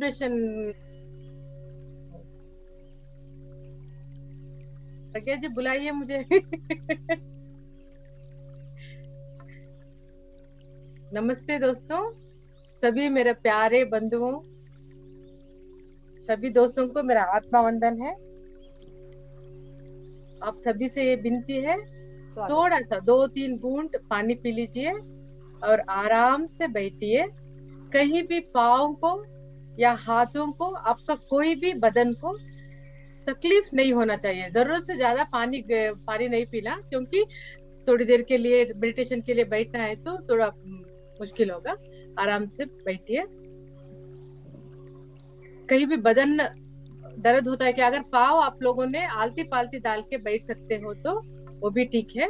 Vibration. प्रज्ञा जी बुलाइए मुझे। नमस्ते दोस्तों, सभी मेरे प्यारे बंधुओं, सभी दोस्तों को मेरा आत्मा वंदन है। आप सभी से ये विनती है, स्वागत। थोड़ा सा 2-3 घूंट पानी पी लीजिए और आराम से बैठिए। कहीं भी पाँव को या हाथों को, आपका कोई भी बदन को तकलीफ नहीं होना चाहिए। जरूरत से ज्यादा पानी नहीं पीना, क्योंकि थोड़ी देर के लिए मेडिटेशन के लिए बैठना है तो थोड़ा मुश्किल होगा। आराम से बैठिए। कहीं भी बदन दर्द होता है, कि अगर पाँव आप लोगों ने आलती पालती डाल के बैठ सकते हो तो वो भी ठीक है।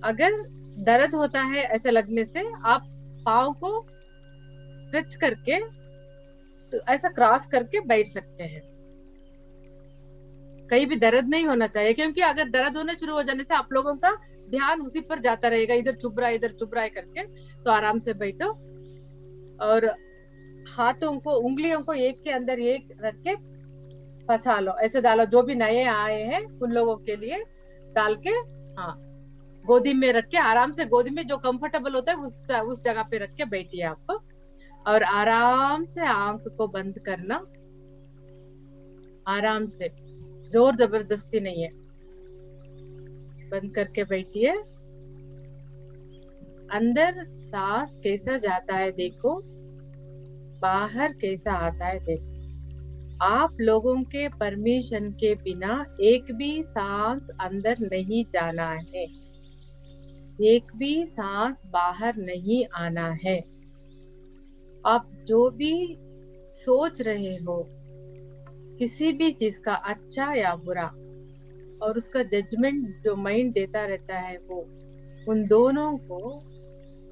अगर दर्द होता है ऐसे लगने से, आप पाँव को स्ट्रेच करके तो ऐसा क्रॉस करके बैठ सकते हैं। कहीं भी दर्द नहीं होना चाहिए, क्योंकि अगर दर्द होने शुरू हो जाने से आप लोगों का ध्यान उसी पर जाता रहेगा, इधर चुभ रहा है इधर चुभ रहा है करके। तो आराम से बैठो और हाथों को, उंगलियों को एक के अंदर एक रख के फंसा लो, ऐसे डालो। जो भी नए आए हैं उन लोगों के लिए डाल के, हाँ, गोदी में रख के आराम से, गोदी में जो कंफर्टेबल होता है उस जगह पे रख के बैठिए आप। और आराम से आंख को बंद करना, आराम से, जोर जबरदस्ती नहीं है। बंद करके बैठिए। अंदर सांस कैसा जाता है देखो, बाहर कैसा आता है देखो। आप लोगों के परमिशन के बिना एक भी सांस अंदर नहीं जाना है, एक भी सांस बाहर नहीं आना है। आप जो भी सोच रहे हो, किसी भी चीज का, अच्छा या बुरा, और उसका जजमेंट जो माइंड देता रहता है, वो, उन दोनों को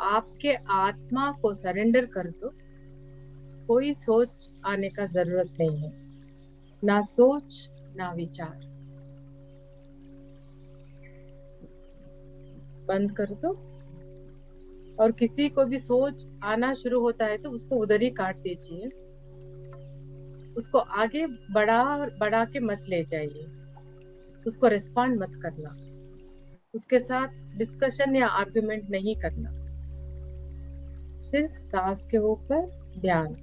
आपके आत्मा को सरेंडर कर दो। कोई सोच आने का जरूरत नहीं है, ना सोच ना विचार। बंद कर दो। और किसी को भी सोच आना शुरू होता है तो उसको उधर ही काट दीजिए, उसको आगे बढ़ा बढ़ा के मत ले जाइए, उसको रिस्पॉन्ड मत करना, उसके साथ डिस्कशन या आर्गुमेंट नहीं करना। सिर्फ सांस के ऊपर ध्यान।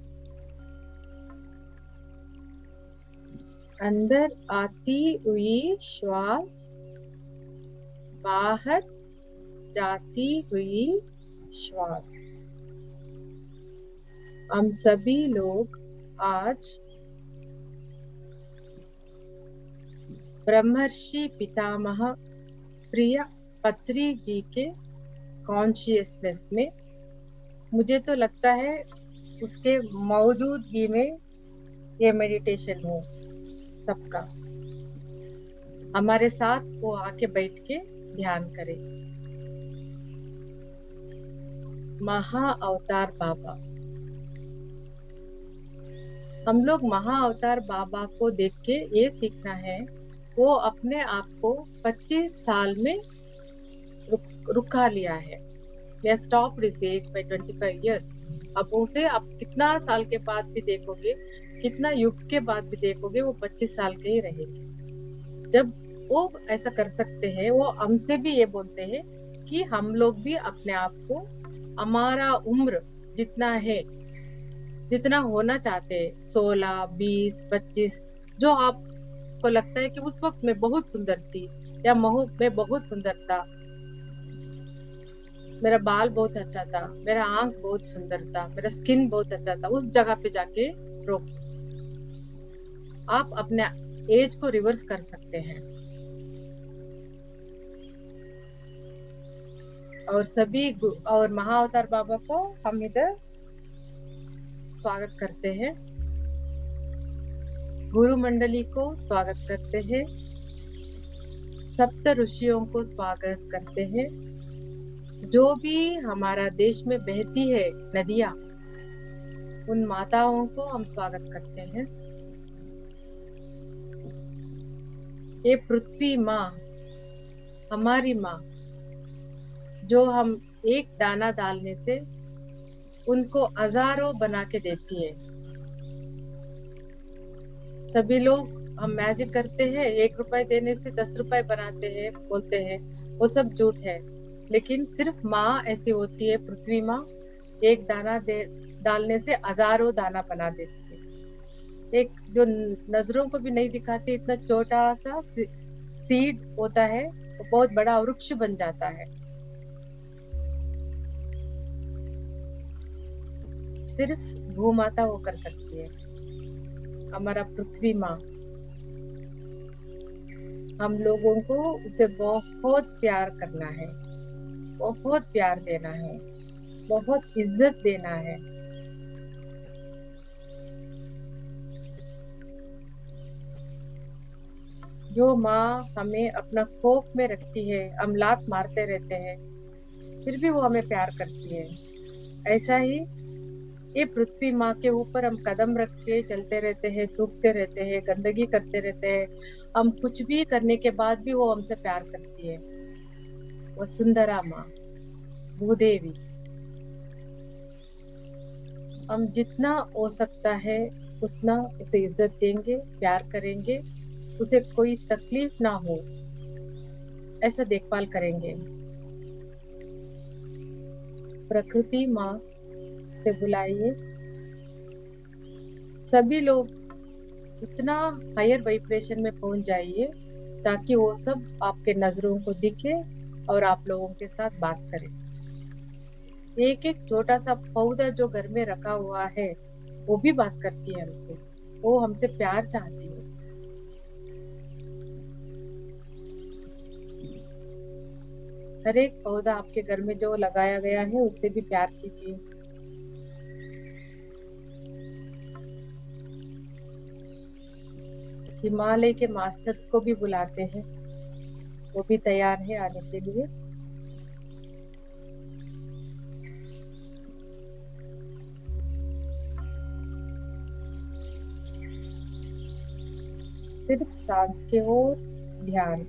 अंदर आती हुई श्वास, बाहर जाती हुई श्वास। हम सभी लोग आज ब्रह्मर्षि पितामह प्रिय पत्री जी के कॉन्शियसनेस में, मुझे तो लगता है उसके मौजूदगी में ये मेडिटेशन हो सबका। हमारे साथ वो आके बैठ के ध्यान करे। महा अवतार बाबा, हम लोग महा अवतार बाबा को देख के ये सीखना है, वो अपने आप को 25 साल में रुका लिया है, या stop his age by 25 years। अब उसे आप कितना साल के बाद भी देखोगे, कितना युग के बाद भी देखोगे, वो 25 साल के ही रहेंगे। जब वो ऐसा कर सकते हैं, वो हमसे भी ये बोलते हैं कि हम लोग भी अपने आप को, हमारा उम्र जितना है, जितना होना चाहते हैं, 16, 20, 25, जो आपको लगता है कि उस वक्त मैं बहुत सुंदर थी, या मैं बहुत सुंदर था, मेरा बाल बहुत अच्छा था, मेरा आंख बहुत सुंदर था, मेरा स्किन बहुत अच्छा था, उस जगह पे जाके रोक। आप अपने एज को रिवर्स कर सकते हैं। और और महाअवतार बाबा को हम इधर स्वागत करते हैं, गुरु मंडली को स्वागत करते हैं, सप्त ऋषियों को स्वागत करते हैं, जो भी हमारा देश में बहती है नदियां, उन माताओं को हम स्वागत करते हैं। ये पृथ्वी माँ, हमारी माँ, जो हम एक दाना डालने से उनको हजारों बना के देती है, सभी लोग हम मैजिक करते हैं, 1 रुपए देने से 10 रुपए बनाते हैं बोलते हैं, वो सब झूठ है। लेकिन सिर्फ माँ ऐसी होती है, पृथ्वी माँ, एक दाना दे डालने से हजारों दाना बना देती है। एक जो नजरों को भी नहीं दिखाती, इतना छोटा सा सीड होता है, वो बहुत बड़ा वृक्ष बन जाता है। सिर्फ भूमाता वो कर सकती है, हमारा पृथ्वी माँ। हम लोगों को उसे बहुत प्यार करना है, बहुत प्यार देना है, बहुत इज्जत देना है। जो माँ हमें अपना कोख में रखती है, हम लात मारते रहते हैं, फिर भी वो हमें प्यार करती है। ऐसा ही ये पृथ्वी माँ के ऊपर हम कदम रख के चलते रहते हैं, थूकते रहते हैं, गंदगी करते रहते हैं, हम कुछ भी करने के बाद भी वो हमसे प्यार करती है। वो सुंदरा माँ, भूदेवी। हम जितना हो सकता है उतना उसे इज्जत देंगे, प्यार करेंगे, उसे कोई तकलीफ ना हो ऐसा देखभाल करेंगे। प्रकृति माँ से बुलाइए, सभी लोग इतना हायर वाइब्रेशन में पहुंच जाइए ताकि वो सब आपके नजरों को दिखे और आप लोगों के साथ बात करें। एक एक छोटा सा पौधा जो घर में रखा हुआ है वो भी बात करती है हमसे, वो हमसे प्यार चाहती है। हर एक पौधा आपके घर में जो लगाया गया है उससे भी प्यार कीजिए। हिमालय के मास्टर्स को भी बुलाते हैं, वो भी तैयार है आने के लिए। सिर्फ सांस के ओर ध्यान।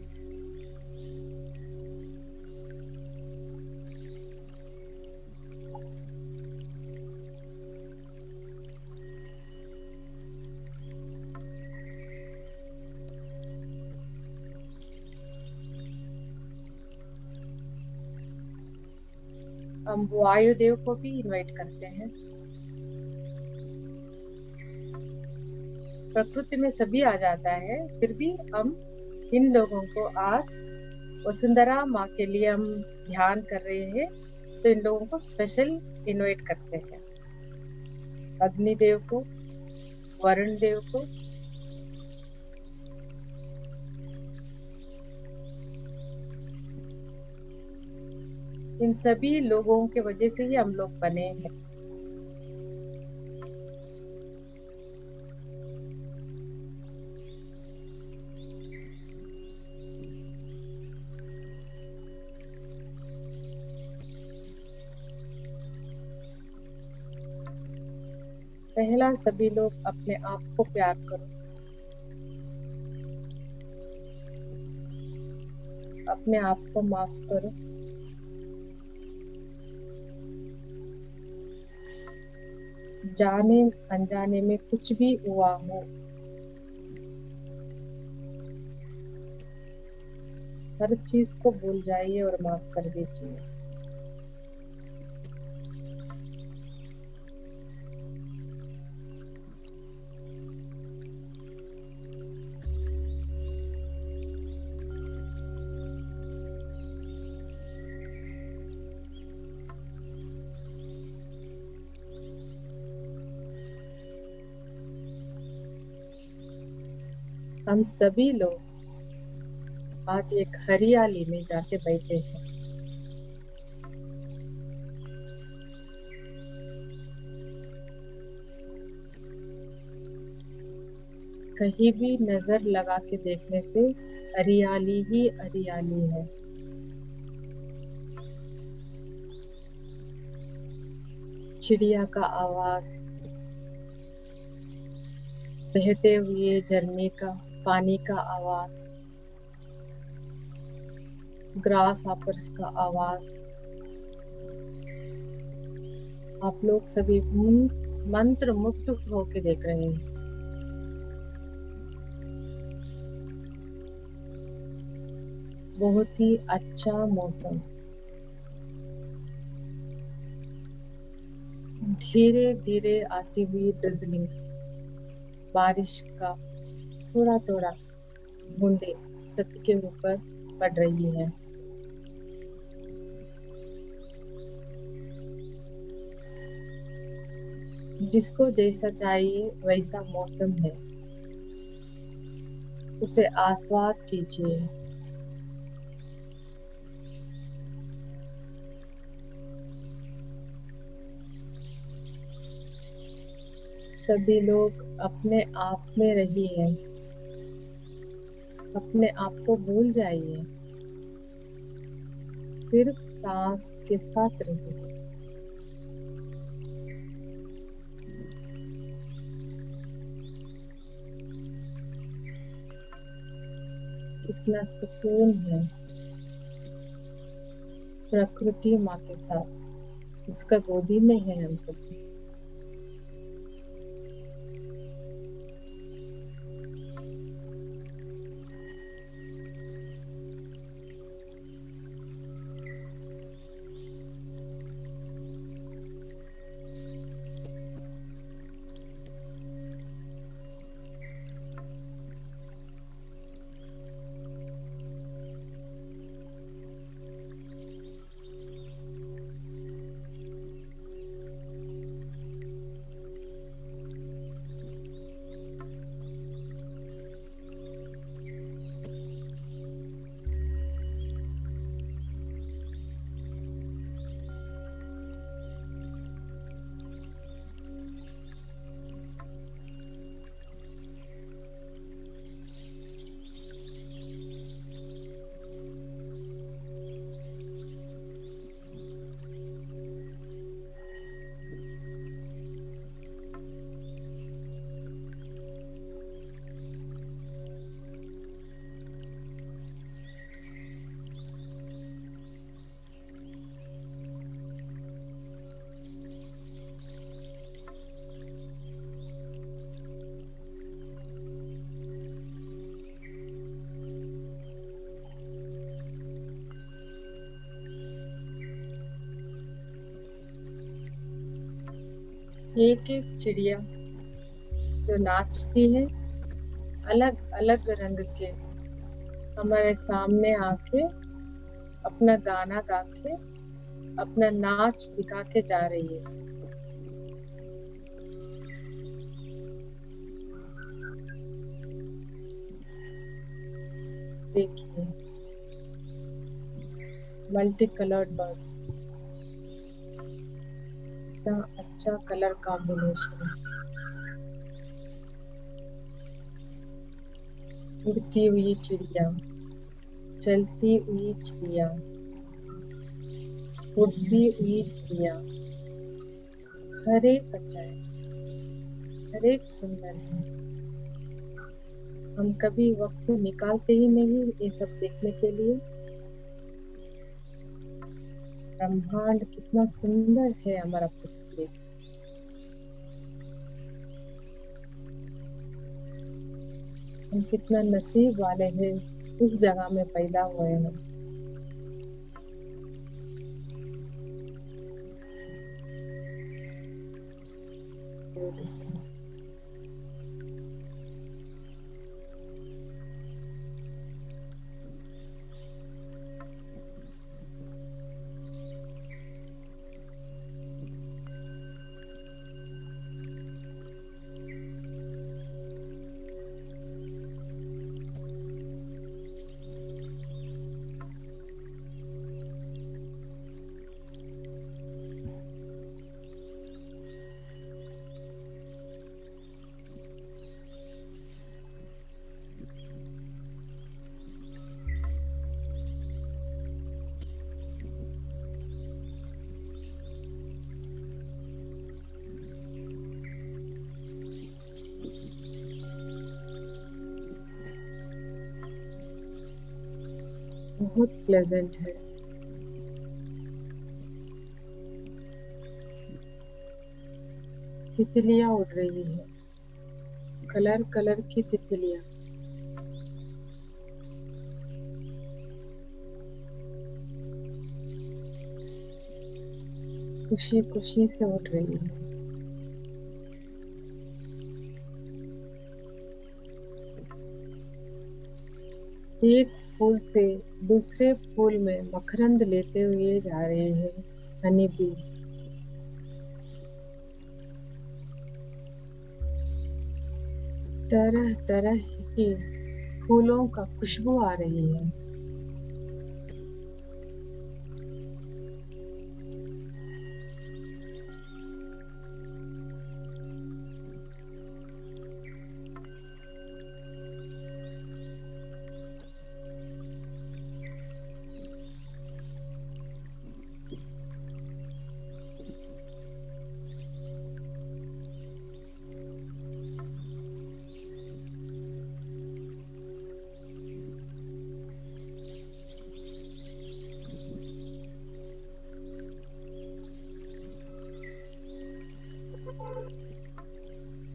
हम वायुदेव को भी इनवाइट करते हैं। प्रकृति में सभी आ जाता है, फिर भी हम इन लोगों को आज वसुंधरा माँ के लिए हम ध्यान कर रहे हैं, तो इन लोगों को स्पेशल इनवाइट करते हैं। अग्निदेव को, वरुण देव को, इन सभी लोगों के वजह से ही हम लोग बने हैं। पहला, सभी लोग अपने आप को प्यार करो, अपने आप को माफ करो। जाने अनजाने में कुछ भी हुआ हो, हर चीज को भूल जाइए और माफ कर दीजिए। हम सभी लोग आज एक हरियाली में जाके बैठे हैं। कहीं भी नजर लगा के देखने से हरियाली ही हरियाली है। चिड़िया का आवाज, बहते हुए झरने का पानी का आवाज, ग्रास हॉपर्स का आवाज, आप लोग सभी मंत्र मुग्ध होके देख रहे हैं। बहुत ही अच्छा मौसम। धीरे धीरे आती हुई ड्रिजलिंग, बारिश का थोड़ा थोड़ा बूंदे सबके ऊपर पड़ रही है। जिसको जैसा चाहिए वैसा मौसम है, उसे आस्वाद कीजिए। सभी लोग अपने आप में रहिए, अपने आप को भूल जाइए, सिर्फ सांस के साथ रहिए। इतना सुकून है प्रकृति माँ के साथ, उसका गोदी में है हम सब। एक एक चिड़िया जो नाचती है, अलग अलग रंग के, हमारे सामने आके अपना गाना गा के, अपना नाच दिखा के जा रही है। देखिए, मल्टी कलर्ड बर्ड्स, इतना अच्छा कलर कॉम्बिनेशन। उड़ती हुई चिड़िया, चलती हुई चिड़िया, उड़ती हुई चिड़िया, हर एक अच्छा है, हर एक सुंदर है। हम कभी वक्त निकालते ही नहीं ये सब देखने के लिए। ब्रह्मांड कितना सुंदर है हमारा पृथ्वी। हम कितना नसीब वाले हैं, इस जगह में पैदा हुए हैं। बहुत प्लेजेंट है। तितलियां उड़ रही है, कलर कलर की तितलियां। खुशी खुशी से उड़ रही है। एक फूल से दूसरे फूल में मकरंद लेते हुए जा रहे हैं हनी बीज। तरह तरह की फूलों का खुशबू आ रही है।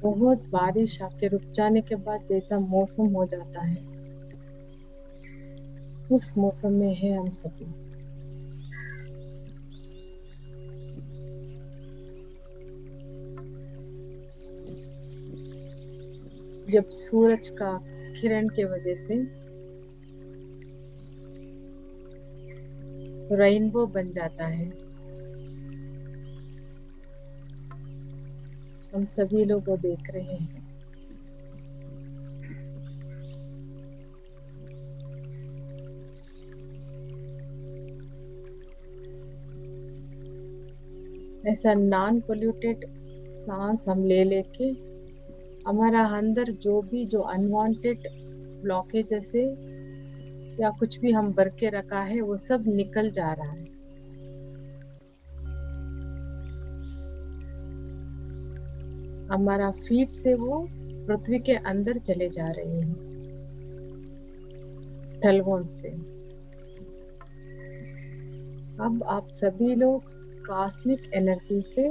बहुत बारिश आके रुक जाने के बाद जैसा मौसम हो जाता है, उस मौसम में है हम सभी। जब सूरज का किरण के वजह से रेनबो बन जाता है, हम सभी लोग वो देख रहे हैं। ऐसा नॉन पोल्यूटेड सांस हम ले लेके हमारा अंदर जो अनवांटेड ब्लॉकेज है या कुछ भी हम भर के रखा है वो सब निकल जा रहा है। हमारा फीट से वो पृथ्वी के अंदर चले जा रहे हैं, तलवों से। अब आप सभी लोग कॉस्मिक एनर्जी से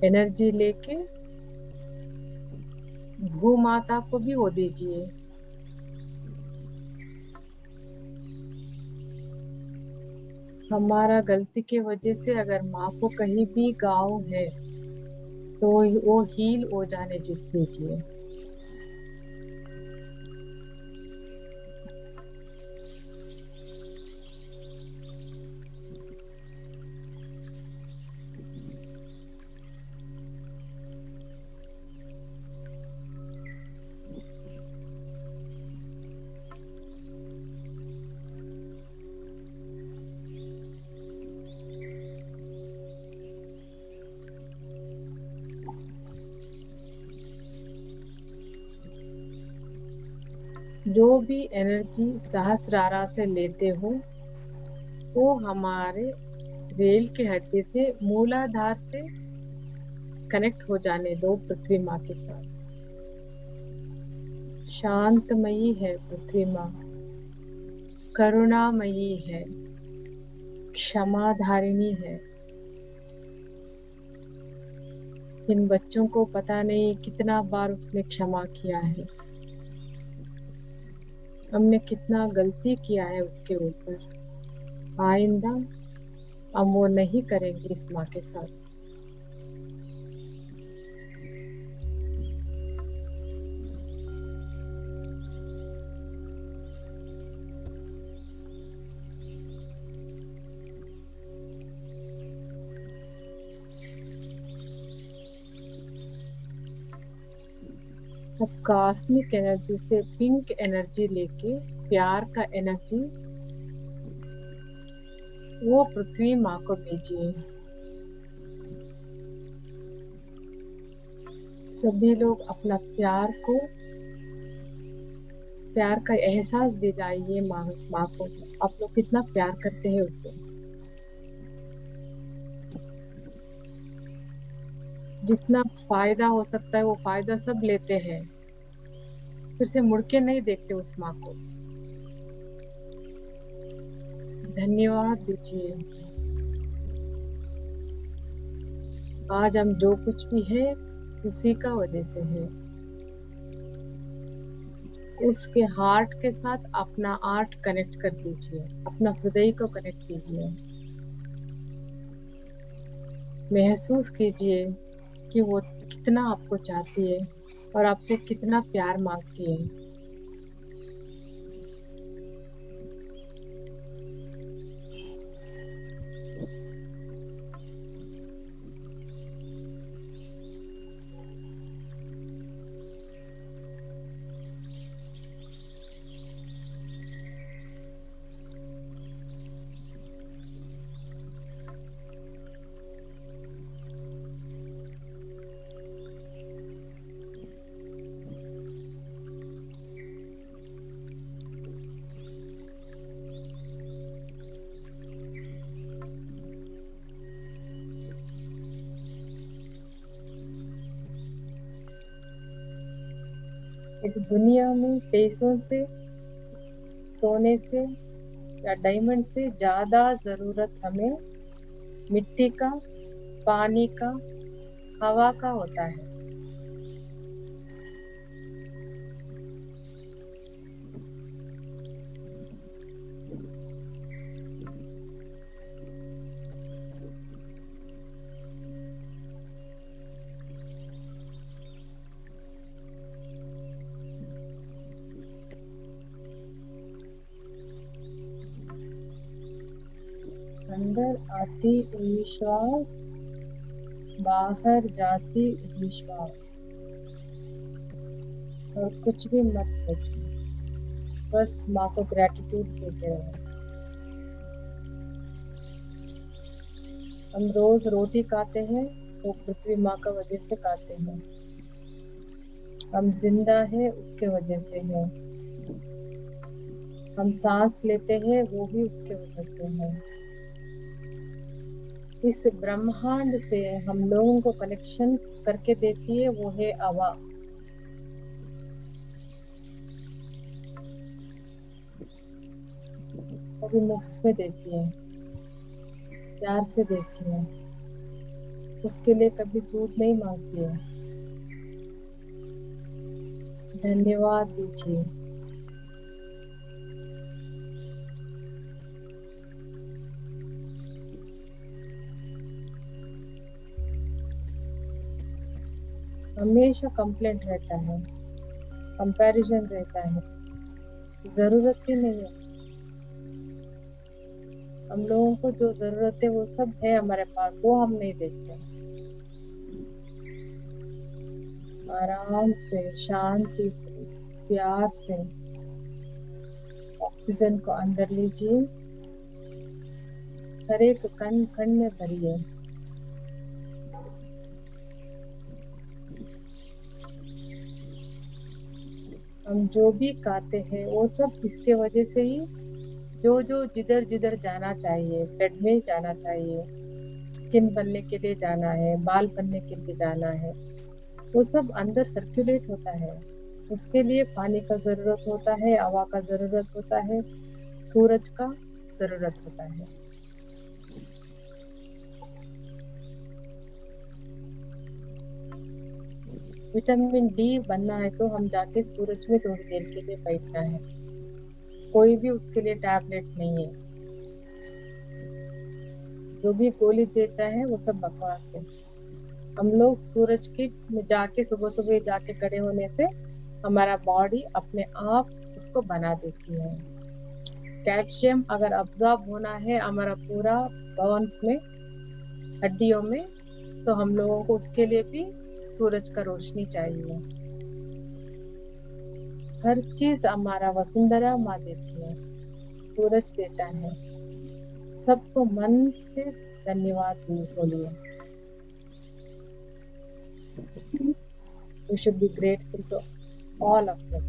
एनर्जी लेके भूमाता को भी वो दीजिए। हमारा गलती की वजह से अगर माँ को कहीं भी घाव है तो वो हील हो जाने दीजिए। जो भी एनर्जी सहस्रारा से लेते हो वो हमारे रेल के हड्डी से मूलाधार से कनेक्ट हो जाने दो पृथ्वी माँ के साथ। शांतमयी है पृथ्वी माँ, करुणामयी है, क्षमाधारिणी है। इन बच्चों को पता नहीं कितना बार उसने क्षमा किया है, हमने कितना गलती किया है उसके ऊपर। आइंदा हम वो नहीं करेंगे इस माँ के साथ। अब कॉस्मिक एनर्जी से पिंक एनर्जी लेके प्यार का एनर्जी वो पृथ्वी माँ को भेजिए। सभी लोग अपना प्यार का एहसास दिलाइए माँ को। आप लोग कितना प्यार करते हैं उसे। जितना फायदा हो सकता है वो फायदा सब लेते हैं, फिर से मुड़ के नहीं देखते उस माँ को। धन्यवाद दीजिए। आज हम जो कुछ भी है उसी का वजह से है। उसके हार्ट के साथ अपना आर्ट कनेक्ट कर दीजिए, अपना हृदय को कनेक्ट कीजिए। महसूस कीजिए कि वो कितना आपको चाहती है और आपसे कितना प्यार मांगती है। इस दुनिया में पैसों से, सोने से या डायमंड से ज्यादा जरूरत हमें मिट्टी का, पानी का, हवा का होता है। अंदर आती विश्वास, बाहर जाती विश्वास। और कुछ भी मत सोचिए, बस माँ को ग्रेटिट्यूड देते रहो। हम रोज रोटी खाते हैं, वो पृथ्वी माँ का वजह से खाते हैं। हम जिंदा है उसके वजह से है। हम सांस लेते हैं वो भी उसके वजह से है। इस ब्रह्मांड से हम लोगों को कनेक्शन करके देती है वो है हवा। वो भी मुफ्त में देती है, प्यार से देती है, उसके लिए कभी सूद नहीं मांगती है। धन्यवाद दीजिए। हमेशा कंप्लेंट रहता है, कंपैरिजन रहता है, जरूरत ही नहीं है। हम लोगों को जो जरूरत है वो सब है हमारे पास, वो हम नहीं देखते। आराम से, शांति से, प्यार से ऑक्सीजन को अंदर लीजिए, हर एक कण कण में भरिए। हम जो भी खाते हैं वो सब इसके वजह से ही, जो जो जिधर जिधर जाना चाहिए, ब्लड में जाना चाहिए, स्किन बनने के लिए जाना है, बाल बनने के लिए जाना है, वो सब अंदर सर्कुलेट होता है। उसके लिए पानी का जरूरत होता है, हवा का जरूरत होता है, सूरज का जरूरत होता है। विटामिन डी बनना है तो हम जाके सूरज में थोड़ी देर के लिए बैठना है। कोई भी उसके लिए टैबलेट नहीं है। जो भी गोली देता है वो सब बकवास है। हम लोग सूरज की में जाके सुबह सुबह जाके खड़े होने से हमारा बॉडी अपने आप उसको बना देती है। कैल्शियम अगर अब्जॉर्ब होना है हमारा पूरा बोन्स में, हड्डियों में, तो हम लोगों को उसके लिए भी सूरज का रोशनी चाहिए। हर चीज हमारा वसुंधरा माँ देती है, सूरज देता है। सबको मन से धन्यवाद बोलिए। We should be grateful to all of them.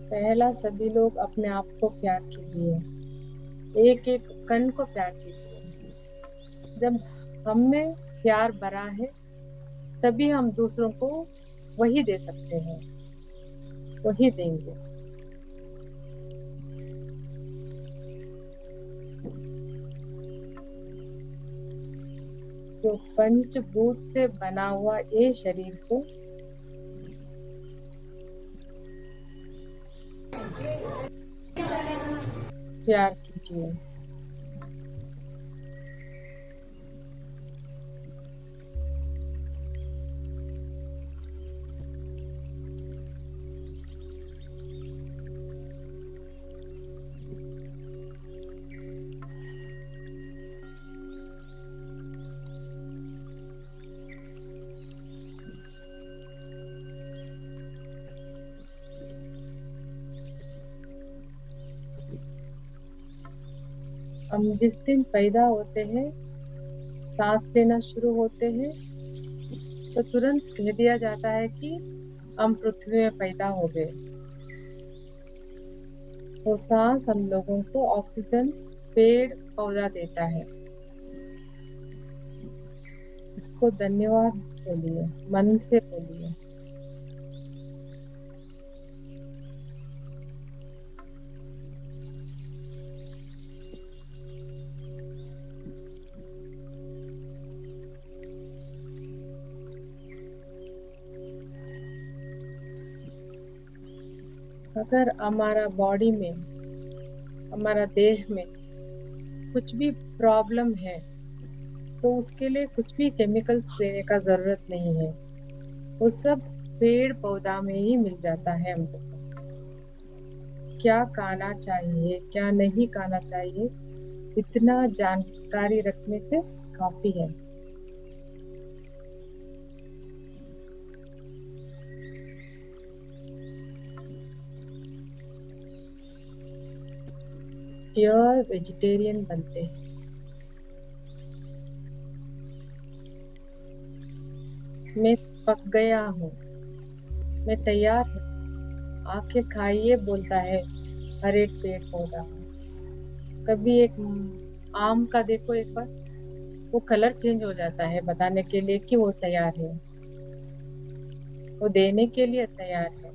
पहला, सभी लोग अपने आप को प्यार कीजिए, एक एक कण को प्यार कीजिए। जब हम में प्यार भरा है तभी हम दूसरों को वही दे सकते हैं, वही देंगे। जो पंचभूत से बना हुआ ये शरीर को प्यार कीजिए। हम जिस दिन पैदा होते हैं, सांस लेना शुरू होते हैं, तो तुरंत कह दिया जाता है कि हम पृथ्वी में पैदा हो गए। वो सांस हम लोगों को ऑक्सीजन पेड़ पौधा देता है। उसको धन्यवाद बोलिए, मन से बोलिए। अगर हमारा बॉडी में, हमारा देह में कुछ भी प्रॉब्लम है, तो उसके लिए कुछ भी केमिकल्स लेने का जरूरत नहीं है। वो सब पेड़ पौधा में ही मिल जाता है हमको। क्या खाना चाहिए, क्या नहीं खाना चाहिए, इतना जानकारी रखने से काफी है। प्योर वेजिटेरियन बनते हैं। मैं पक गया हूँ, मैं तैयार हूँ, आके खाइए बोलता है हर एक पेड़ पौधा। कभी एक आम का देखो एक बार, वो कलर चेंज हो जाता है बताने के लिए कि वो तैयार है, वो देने के लिए तैयार है।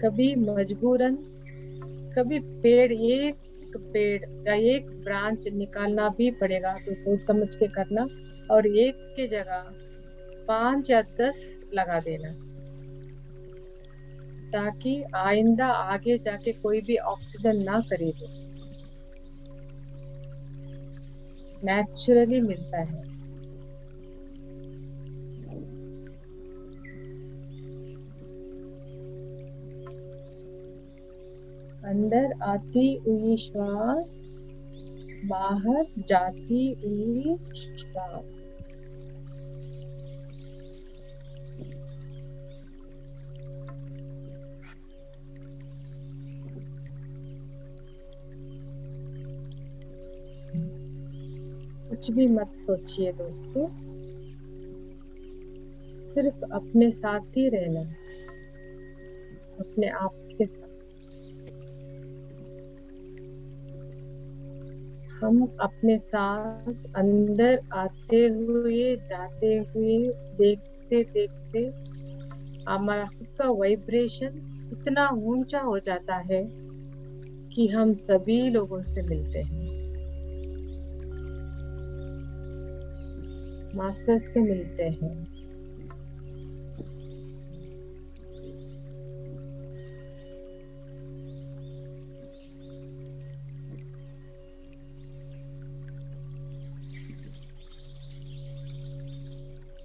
कभी मजबूरन, कभी पेड़ या एक ब्रांच निकालना भी पड़ेगा तो सोच समझ के करना, और एक की जगह 5 या 10 लगा देना, ताकि आइंदा आगे जाके कोई भी ऑक्सीजन ना खरीदे। नेचुरली मिलता है। अंदर आती हुई श्वास, बाहर जाती हुई श्वास। कुछ भी मत सोचिए दोस्तों, सिर्फ अपने साथ ही रहना, अपने आप के साथ। हम अपने सांस अंदर आते हुए जाते हुए देखते देखते हमारा खुद का वाइब्रेशन इतना ऊंचा हो जाता है कि हम सभी लोगों से मिलते हैं, मास्टर से मिलते हैं।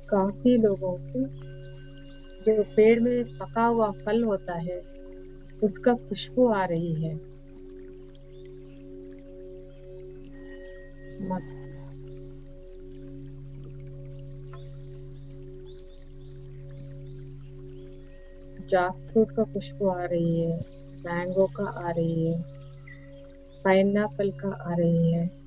काफी लोगों को जो पेड़ में पका हुआ फल होता है, उसका खुशबू आ रही है। मस्त। जैकफ्रूट का खुशबू आ रही है, मैंगो का आ रही है, पाइनएप्पल का आ रही है।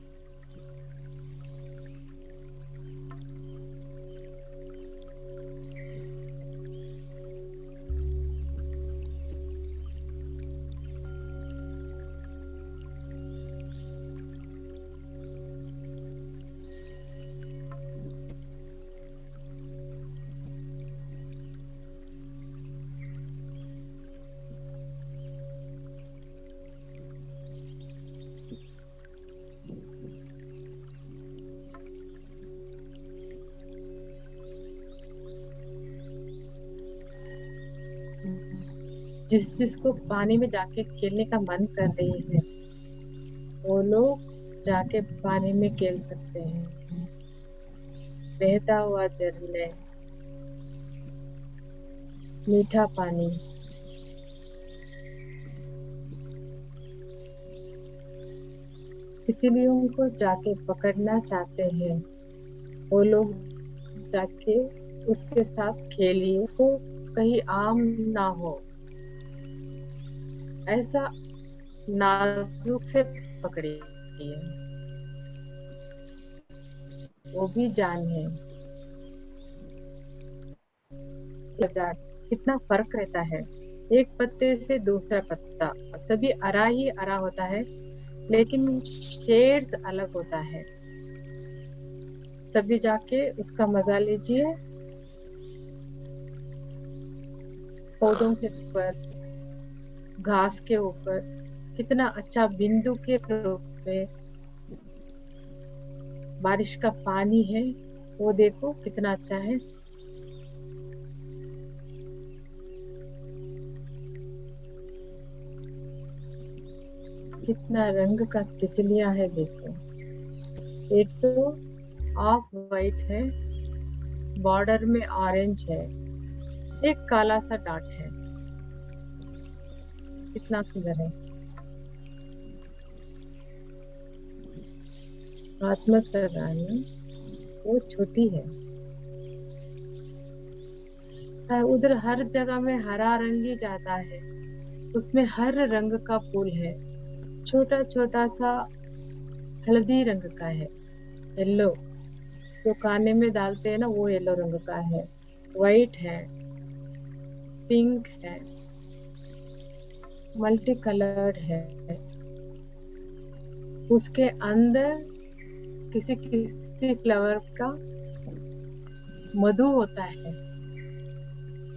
जिस जिसको पानी में जाके खेलने का मन कर रही है वो लोग जाके पानी में खेल सकते हैं। बहता हुआ झरने, मीठा पानी, तितलियों को जाके पकड़ना चाहते हैं वो लोग जाके उसके साथ खेलिए, उसको कहीं आम ना हो ऐसा नाजुक से पकड़िए, वो भी जान है। कितना फर्क रहता है एक पत्ते से दूसरा पत्ता, सभी हरा ही हरा होता है लेकिन शेड्स अलग होता है। सभी जाके उसका मजा लीजिए। पौधों के ऊपर, घास के ऊपर कितना अच्छा बिंदु के रूप में बारिश का पानी है, वो देखो कितना अच्छा है। कितना रंग का तितलियां है देखो। एक तो ऑफ वाइट है, बॉर्डर में ऑरेंज है, एक काला सा डॉट है। कितना सुंदर है। हाथ मत लगाना, वो छोटी है। उधर हर जगह में हरा रंग ही जाता है, उसमें हर रंग का फूल है। छोटा छोटा सा हल्दी रंग का है, येलो, जो खाने में डालते हैं ना वो येलो रंग का है। वाइट है, पिंक है, मल्टी कलर्ड है। उसके अंदर किसी किसी फ्लावर का मधु होता है,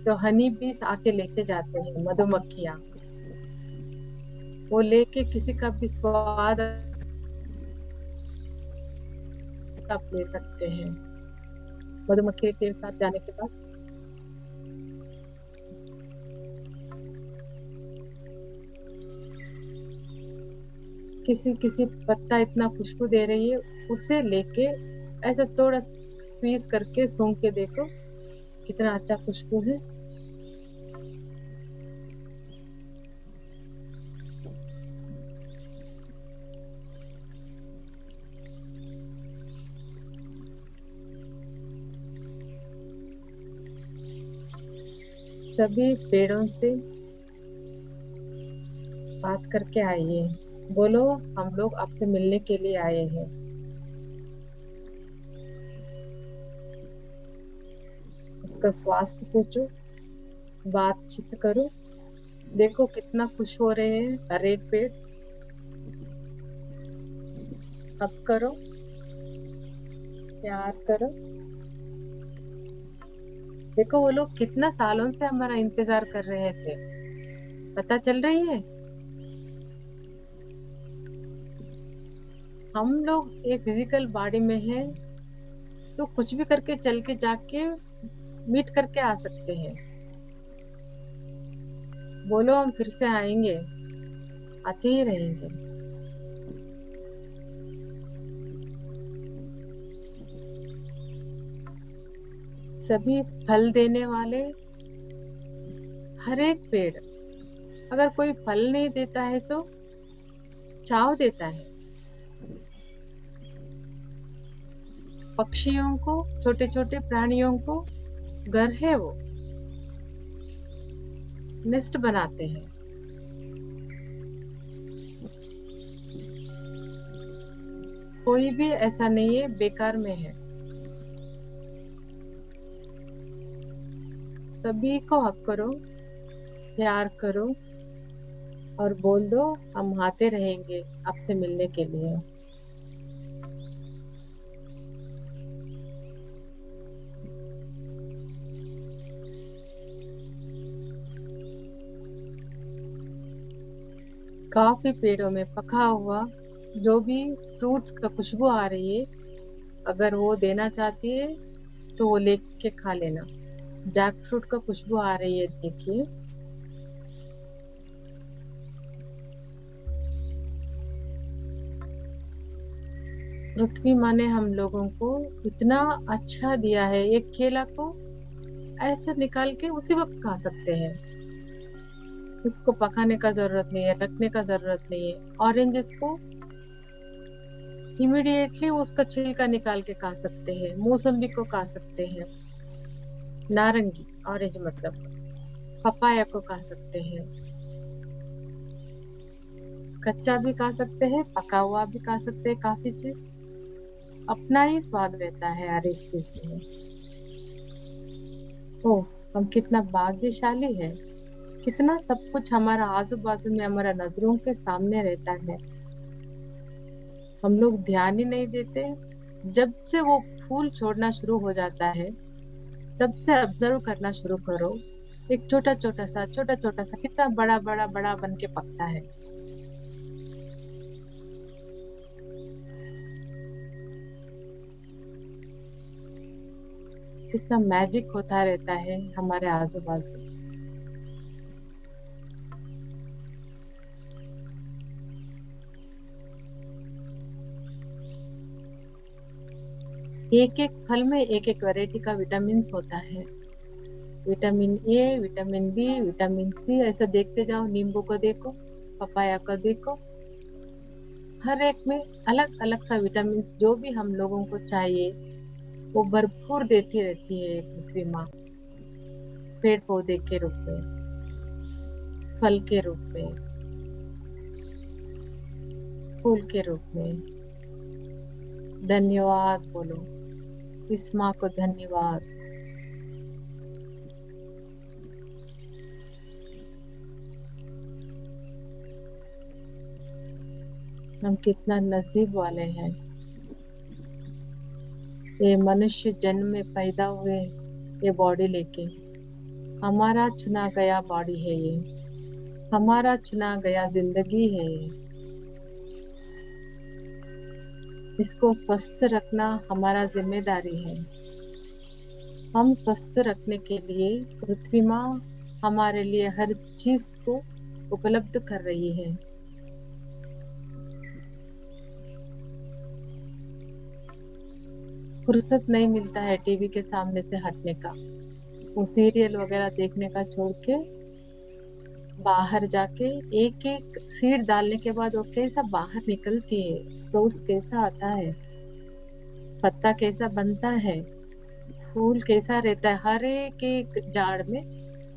जो हनी बीस आके लेके जाते हैं, मधुमक्खियां। वो लेके किसी का भी स्वाद आप ले सकते हैं मधुमक्खी के साथ जाने के बाद। किसी किसी पत्ता इतना खुशबू दे रही है, उसे लेके ऐसा थोड़ा स्क्वीज करके सूंघ के देखो कितना अच्छा खुशबू है। सभी पेड़ों से बात करके आइए, बोलो हम लोग आपसे मिलने के लिए आए हैं। उसका स्वास्थ्य पूछो, बातचीत करो। देखो कितना खुश हो रहे हैं हर एक पेड़। अब करो, प्यार करो। देखो वो लोग कितना सालों से हमारा इंतजार कर रहे थे, पता चल रही है। हम लोग एक फिजिकल बॉडी में है तो कुछ भी करके चल के जाके मीट करके आ सकते हैं। बोलो हम फिर से आएंगे, आते ही रहेंगे। सभी फल देने वाले हर एक पेड़, अगर कोई फल नहीं देता है तो छांव देता है। पक्षियों को, छोटे छोटे प्राणियों को घर है, वो नेस्ट बनाते हैं। कोई भी ऐसा नहीं है बेकार में है। सभी को हक करो, प्यार करो और बोल दो हम आते रहेंगे आपसे मिलने के लिए। काफी पेड़ों में पका हुआ जो भी फ्रूट्स का खुशबू आ रही है, अगर वो देना चाहती है तो वो लेके खा लेना। जैक फ्रूट का खुशबू आ रही है देखिए। पृथ्वी माँ ने हम लोगों को इतना अच्छा दिया है, एक केला को ऐसे निकाल के उसी वक्त खा सकते हैं। उसको पकाने का जरूरत नहीं है, रखने का जरूरत नहीं है। ऑरेंजेस को इमिडिएटली उसका छिलका निकाल के खा सकते हैं, मौसम्बी को खा सकते हैं, नारंगी ऑरेंज मतलब पपाया को खा सकते हैं, कच्चा भी खा सकते हैं, पका हुआ भी खा सकते हैं। काफी चीज अपना ही स्वाद रहता है हर एक चीज में। ओह, हम कितना भाग्यशाली है, कितना सब कुछ हमारा आजू बाजू में हमारा नजरों के सामने रहता है। हम लोग ध्यान ही नहीं देते। जब से वो फूल छोड़ना शुरू हो जाता है, तब से ऑब्जर्व करना शुरू करो। एक छोटा छोटा सा कितना बड़ा बड़ा बड़ा बन के पकता है। कितना मैजिक होता रहता है हमारे आजू बाजू। एक एक फल में एक एक वैरायटी का विटामिन होता है। Vitamin A, vitamin B, vitamin C, ऐसा देखते जाओ। नींबू को देखो, पपाया को देखो, हर एक में अलग अलग सा विटामिन जो भी हम लोगों को चाहिए वो भरपूर देती रहती है पृथ्वी माँ। पेड़ पौधे के रूप में, फल के रूप में, फूल के रूप में। धन्यवाद बोलो इस माँ को, धन्यवाद। हम कितना नसीब वाले हैं, ये मनुष्य जन्म में पैदा हुए, ये बॉडी लेके। हमारा चुना गया बॉडी है ये, हमारा चुना गया जिंदगी है ये। इसको स्वस्थ रखना हमारा जिम्मेदारी है। हम स्वस्थ रखने के लिए पृथ्वी माँ हमारे लिए हर चीज को उपलब्ध कर रही है। फुर्सत नहीं मिलता है टीवी के सामने से हटने का, वो सीरियल वगैरह देखने का छोड़ के बाहर जाके एक एक सीड डालने के बाद वो कैसा बाहर निकलती है, स्प्राउट्स कैसा आता है, पत्ता कैसा बनता है, फूल कैसा रहता है। हर एक एक झाड़ में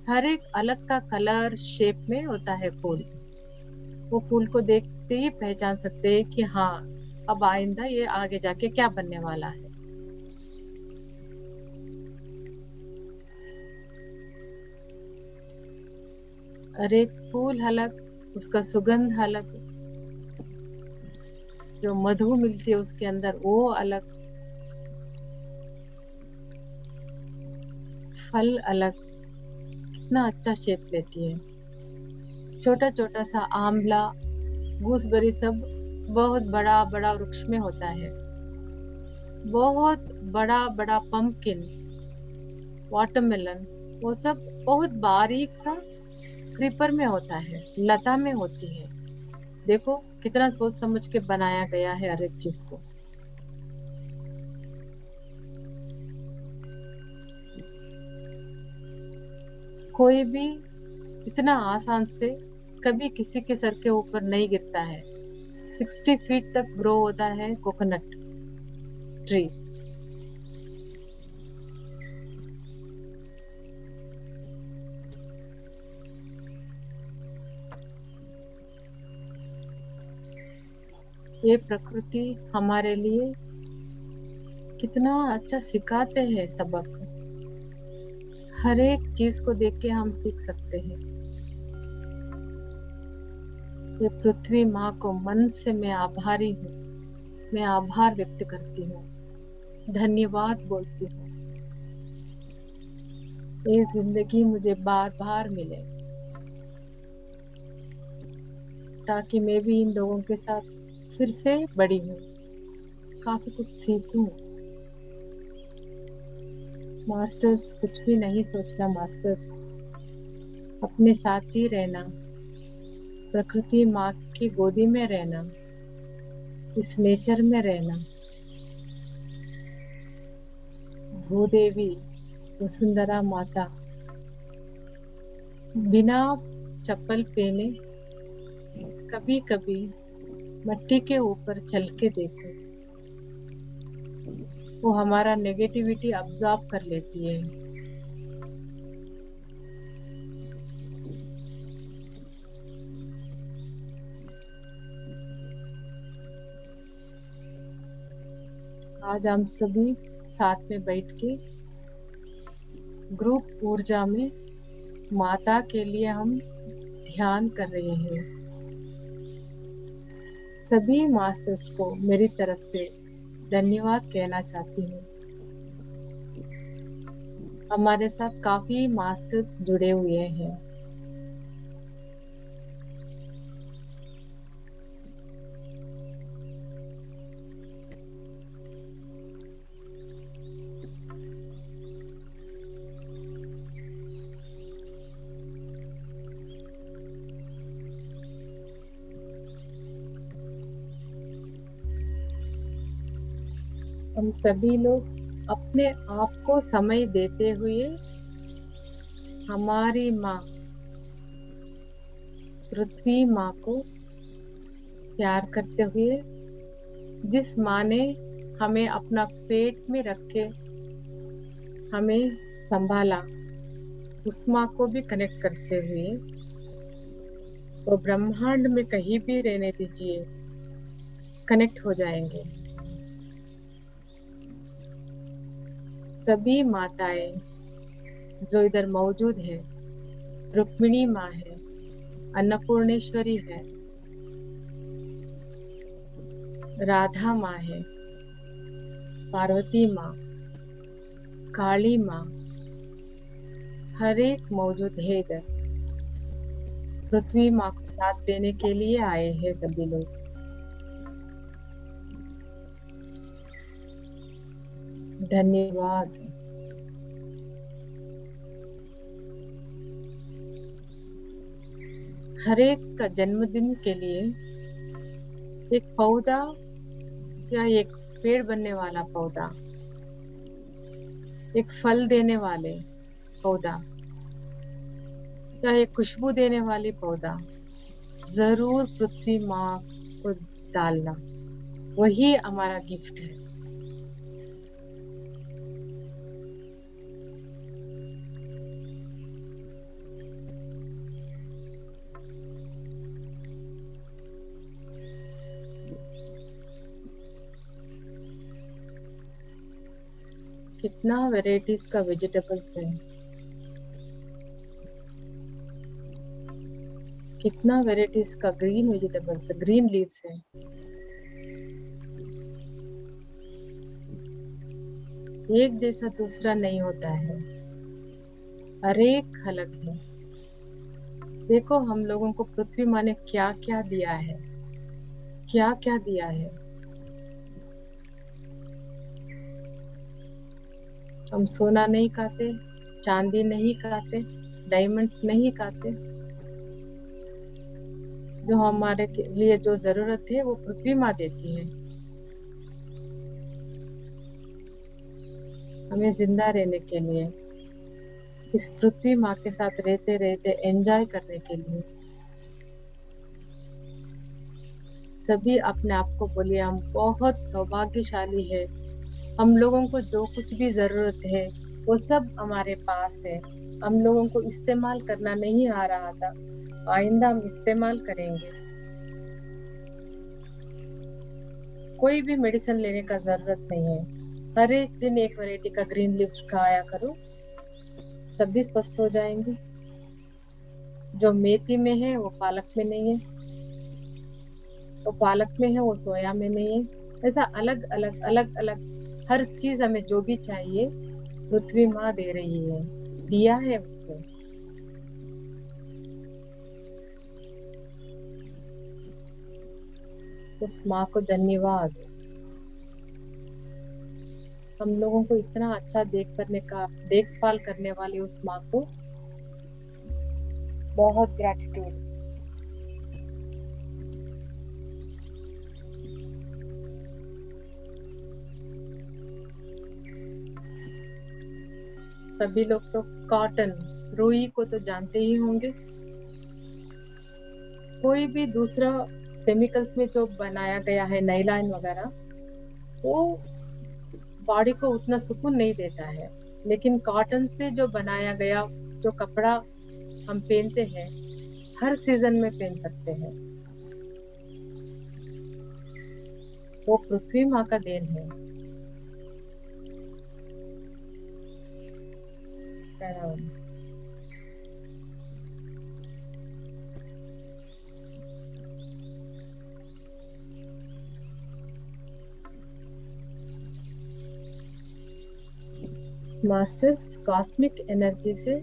हर एक अलग का कलर शेप में होता है फूल। वो फूल को देखते ही पहचान सकते हैं कि हाँ, अब आइंदा ये आगे जाके क्या बनने वाला है। हर एक फूल अलग, उसका सुगंध अलग, जो मधु मिलती है उसके अंदर वो अलग, फल अलग, कितना अच्छा शेप लेती है। छोटा छोटा सा आंवला, गूसबेरी सब बहुत बड़ा बड़ा वृक्ष में होता है। बहुत बड़ा बड़ा पंपकिन, वाटरमेलन, वो सब बहुत बारीक सा क्रीपर में होता है, लता में होती है। देखो कितना सोच समझ के बनाया गया है हर एक चीज को। कोई भी इतना आसान से कभी किसी के सर के ऊपर नहीं गिरता है। 60 फीट तक ग्रो होता है कोकोनट ट्री। ये प्रकृति हमारे लिए कितना अच्छा सिखाते हैं सबक। हर एक चीज को देख के हम सीख सकते हैं। ये पृथ्वी माँ को मन से मैं आभारी हूँ, मैं आभार व्यक्त करती हूँ, धन्यवाद बोलती हूँ। ये जिंदगी मुझे बार बार मिले ताकि मैं भी इन लोगों के साथ फिर से बड़ी हूँ, काफी कुछ सीखूं। मास्टर्स कुछ भी नहीं सोचना, मास्टर्स अपने साथ ही रहना, प्रकृति माँ की गोदी में रहना, इस नेचर में रहना, भूदेवी वसुंधरा माता बिना चप्पल पहने कभी कभी मट्टी के ऊपर चल के देखो, वो हमारा नेगेटिविटी अब्जॉर्ब कर लेती है। आज हम सभी साथ में बैठ के ग्रुप ऊर्जा में माता के लिए हम ध्यान कर रहे हैं। सभी मास्टर्स को मेरी तरफ से धन्यवाद कहना चाहती हूँ। हमारे साथ काफी मास्टर्स जुड़े हुए हैं। हम सभी लोग अपने आप को समय देते हुए हमारी माँ पृथ्वी माँ को प्यार करते हुए, जिस माँ ने हमें अपना पेट में रख के हमें संभाला, उस माँ को भी कनेक्ट करते हुए, वो ब्रह्मांड में कहीं भी रहने दीजिए, कनेक्ट हो जाएंगे। सभी माताएं जो इधर मौजूद है, रुक्मिणी माँ है, अन्नपूर्णेश्वरी है, राधा माँ है, पार्वती माँ, काली माँ, हर एक मौजूद है इधर। पृथ्वी माँ को साथ देने के लिए आए हैं सभी लोग। धन्यवाद। हर एक का जन्मदिन के लिए एक पौधा या एक पेड़ बनने वाला पौधा, एक फल देने वाले पौधा या एक खुशबू देने वाली पौधा जरूर पृथ्वी माँ को डालना, वही हमारा गिफ्ट है। कितना वेराइटीज का वेजिटेबल्स है, कितना वेराइटीज का ग्रीन वेजिटेबल्स, ग्रीन लीव्स है। एक जैसा दूसरा नहीं होता है, हर एक अलग है। देखो हम लोगों को पृथ्वी माँ ने क्या क्या दिया है, क्या क्या दिया है। हम सोना नहीं खाते, चांदी नहीं खाते, डायमंड्स नहीं खाते। जो हमारे लिए जो जरूरत है वो पृथ्वी माँ देती है, हमें जिंदा रहने के लिए, इस पृथ्वी माँ के साथ रहते रहते एंजॉय करने के लिए। सभी अपने आप को बोलिए हम बहुत सौभाग्यशाली है। हम लोगों को जो कुछ भी जरूरत है वो सब हमारे पास है। हम लोगों को इस्तेमाल करना नहीं आ रहा था, आइंदा हम इस्तेमाल करेंगे। कोई भी मेडिसिन लेने का जरूरत नहीं है। हर एक दिन एक वैरायटी का ग्रीन लीव्स खाया करो, सभी स्वस्थ हो जाएंगे। जो मेथी में है वो पालक में नहीं है, वो पालक में है वो सोया में नहीं है। ऐसा अलग अलग अलग अलग हर चीज हमें जो भी चाहिए पृथ्वी माँ दे रही है, दिया है उससे। उस माँ को धन्यवाद। हम लोगों को इतना अच्छा देखभाल करने वाली उस माँ को बहुत ग्रेटिट्यूड। सभी लोग तो कॉटन, रुई को तो जानते ही होंगे। कोई भी दूसरा केमिकल्स में जो बनाया गया है नायलॉन वगैरह, वो बॉडी को उतना सुकून नहीं देता है। लेकिन कॉटन से जो बनाया गया जो कपड़ा हम पहनते हैं, हर सीजन में पहन सकते हैं। वो पृथ्वी माँ का देन है। प्रणाम। मास्टर्स, कॉस्मिक एनर्जी से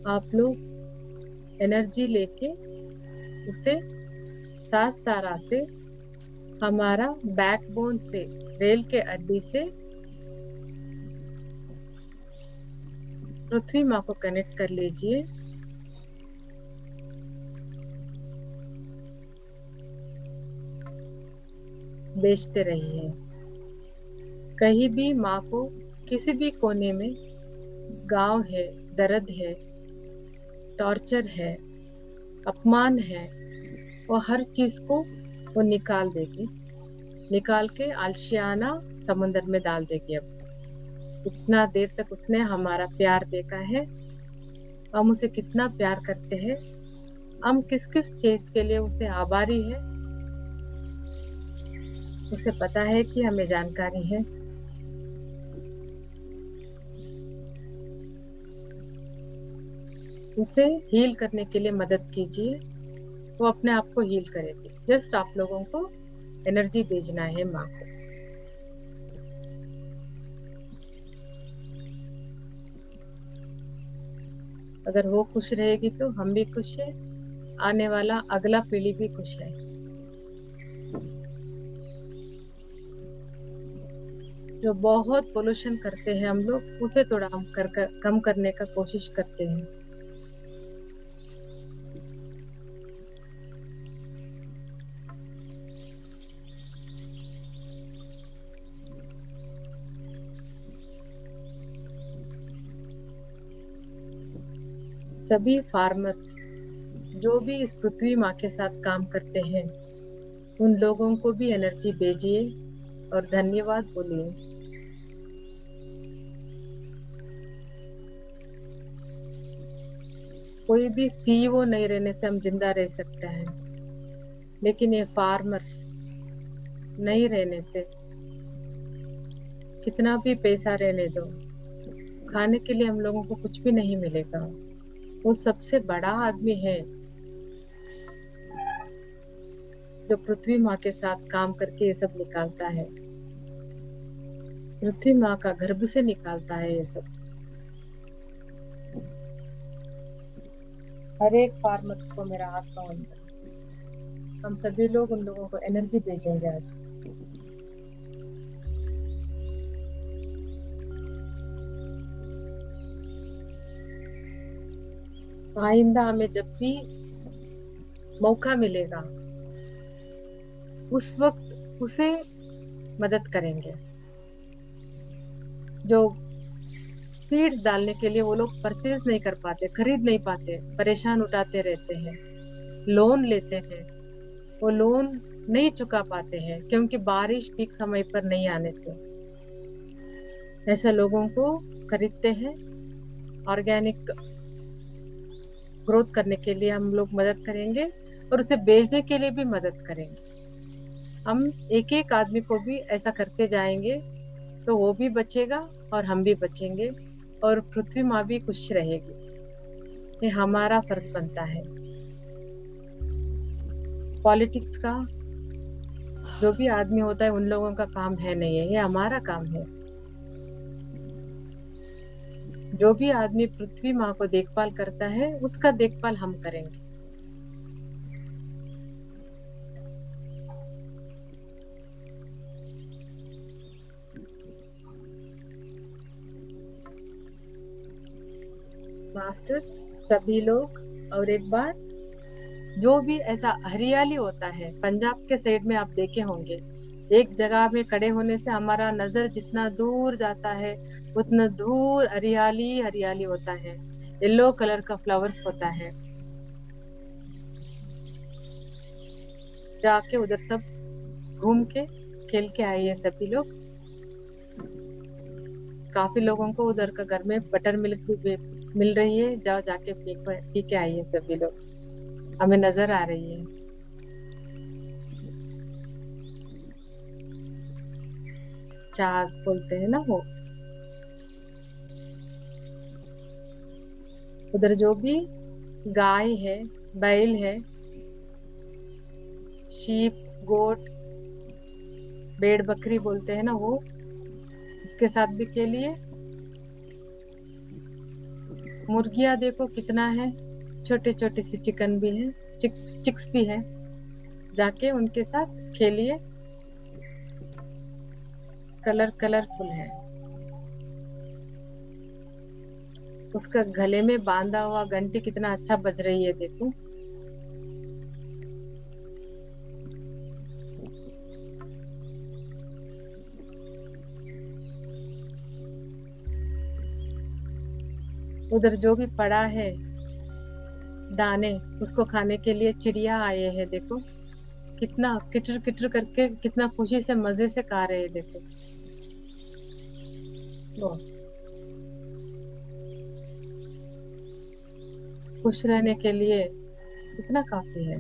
आप लोग एनर्जी लेके उसे सहस्रारा से, हमारा बैकबोन से, रेल के अड्डी से पृथ्वी माँ को कनेक्ट कर लीजिए। बेचते रहिए। कहीं भी माँ को किसी भी कोने में गांव है, दर्द है, टॉर्चर है, अपमान है, वो हर चीज को वो निकाल देगी। निकाल के आलशियाना समुंदर में डाल देगी। अब इतना देर तक उसने हमारा प्यार देखा है, हम उसे कितना प्यार करते हैं, हम किस किस चीज के लिए उसे आभारी है, उसे पता है कि हमें जानकारी है। उसे हील करने के लिए मदद कीजिए, वो अपने आप को हील करेगी। जस्ट आप लोगों को एनर्जी भेजना है माँ को। अगर वो खुश रहेगी तो हम भी खुश है, आने वाला अगला पीढ़ी भी खुश है। जो बहुत पोल्यूशन करते हैं हम लोग, उसे थोड़ा हम कम करने का कोशिश करते हैं। सभी फार्मर्स जो भी इस पृथ्वी माँ के साथ काम करते हैं, उन लोगों को भी एनर्जी भेजिए और धन्यवाद बोलिए। कोई भी सीईओ नहीं रहने से हम जिंदा रह सकते हैं, लेकिन ये फार्मर्स नहीं रहने से, कितना भी पैसा रहने दो, खाने के लिए हम लोगों को कुछ भी नहीं मिलेगा। वो सबसे बड़ा आदमी है जो पृथ्वी माँ के साथ काम करके ये सब निकालता है। पृथ्वी माँ का गर्भ से निकालता है ये सब। हर एक फार्मर्स को मेरा हाथ पाँव वंदन। हम सभी लोग उन लोगों को एनर्जी भेजेंगे आज। आइंदा हमें जब भी मौका मिलेगा, उस वक्त उसे मदद करेंगे। जो सीड्स डालने के लिए वो लोग परचेज नहीं कर पाते, खरीद नहीं पाते, परेशान उठाते रहते हैं, लोन लेते हैं, वो लोन नहीं चुका पाते हैं क्योंकि बारिश ठीक समय पर नहीं आने से। ऐसे लोगों को खरीदते हैं। ऑर्गेनिक ग्रोथ करने के लिए हम लोग मदद करेंगे और उसे बेचने के लिए भी मदद करेंगे। हम एक एक आदमी को भी ऐसा करते जाएंगे तो वो भी बचेगा और हम भी बचेंगे और पृथ्वी माँ भी खुश रहेगी। ये हमारा फर्ज बनता है। पॉलिटिक्स का जो भी आदमी होता है, उन लोगों का काम है नहीं है, ये हमारा काम है। जो भी आदमी पृथ्वी माँ को देखभाल करता है, उसका देखभाल हम करेंगे। मास्टर्स, सभी लोग, और एक बार, जो भी ऐसा हरियाली होता है, पंजाब के साइड में आप देखे होंगे, एक जगह में खड़े होने से हमारा नजर जितना दूर जाता है उतना दूर हरियाली हरियाली होता है, येलो कलर का फ्लावर्स होता है। जाके उधर सब घूम के खेल के आइए सभी लोग। काफी लोगों को उधर का घर में बटर मिल्क भी मिल रही है, जाओ जाके पी के आइए सभी लोग, हमें नजर आ रही है। चास बोलते हैं ना वो। उधर जो भी गाय है, बैल है, शीप, गोट, भेड़ बकरी बोलते हैं ना वो, इसके साथ भी खेलिए। मुर्गियां देखो कितना है, छोटे छोटे सी चिकन भी है, चिक्स भी है, जाके उनके साथ खेलिए। कलरफुल है। उसका गले में बांधा हुआ घंटी कितना अच्छा बज रही है देखो। उधर जो भी पड़ा है दाने, उसको खाने के लिए चिड़िया आए हैं देखो, कितना किटर किटर करके कितना खुशी से मजे से खा रहे हैं देखो। वो खुश रहने के लिए कितना काफी है।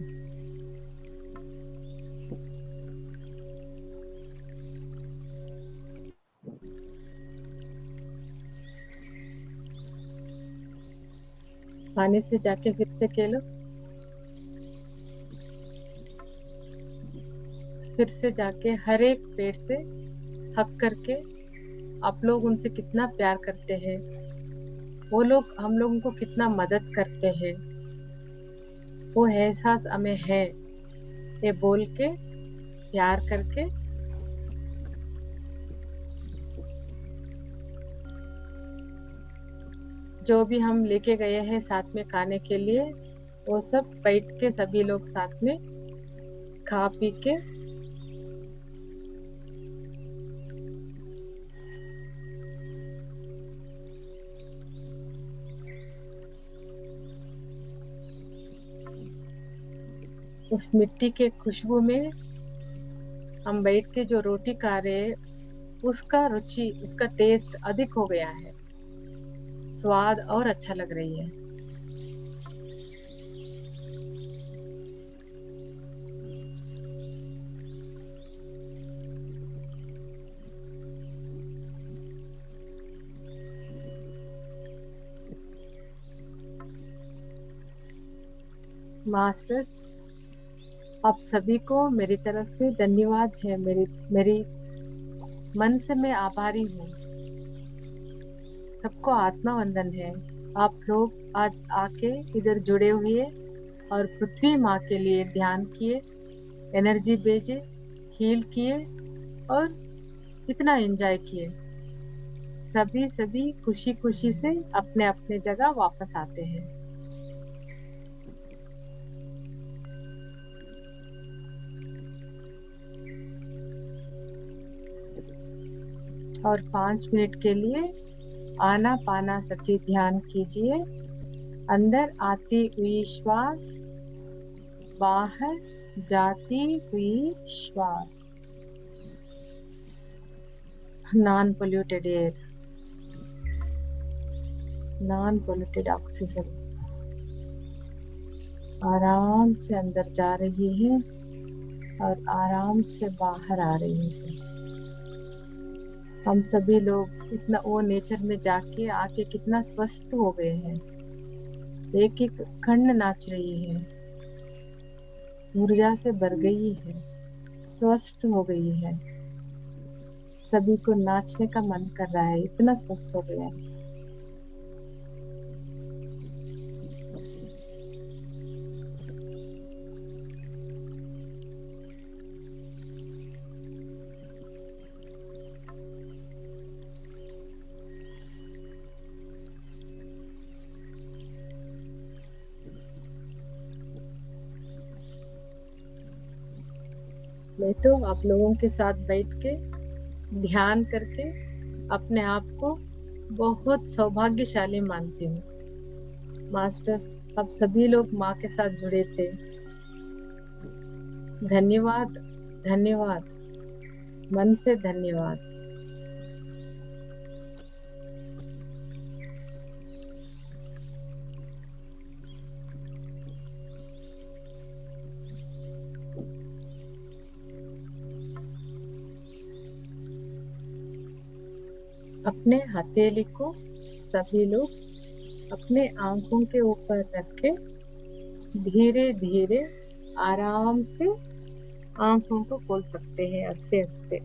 पानी से जाके फिर से खेलो, फिर से जाके हर एक पेड़ से हक करके। आप लोग उनसे कितना प्यार करते हैं, वो लोग हम लोगों को कितना मदद करते हैं, वो एहसास हमें है, ये बोल के प्यार करके। जो भी हम लेके गए हैं साथ में खाने के लिए, वो सब बैठ के सभी लोग साथ में खा पी के। उस मिट्टी के खुशबू में हम बैठ के जो रोटी खा रहे हैं, उसका रुचि, उसका टेस्ट अधिक हो गया है, स्वाद और अच्छा लग रही है। मास्टर्स, आप सभी को मेरी तरफ से धन्यवाद है। मेरी मेरी मन से मैं आभारी हूँ। सबको आत्मा वंदन है। आप लोग आज आके इधर जुड़े हुए और पृथ्वी माँ के लिए ध्यान किए, एनर्जी भेजे, हील किए और इतना एंजॉय किए। सभी सभी खुशी खुशी से अपने अपने जगह वापस आते हैं। और 5 मिनट के लिए आना पाना सती ध्यान कीजिए। अंदर आती हुई श्वास, बाहर जाती हुई श्वास। Non polluted air, non polluted oxygen आराम से अंदर जा रही है और आराम से बाहर आ रही है। हम सभी लोग इतना वो नेचर में जाके आके कितना स्वस्थ हो गए हैं। एक एक खंड नाच रही है, ऊर्जा से भर गई है, स्वस्थ हो गई है। सभी को नाचने का मन कर रहा है, इतना स्वस्थ हो गया है। मैं तो आप लोगों के साथ बैठ के ध्यान करके अपने आप को बहुत सौभाग्यशाली मानती हूँ। मास्टर्स, आप सभी लोग माँ के साथ जुड़े थे। धन्यवाद, धन्यवाद, मन से धन्यवाद। अपने हथेली को सभी लोग अपने आंखों के ऊपर रखे धीरे धीरे आराम से आंखों को खोल सकते हैं, आस्ते आस्ते।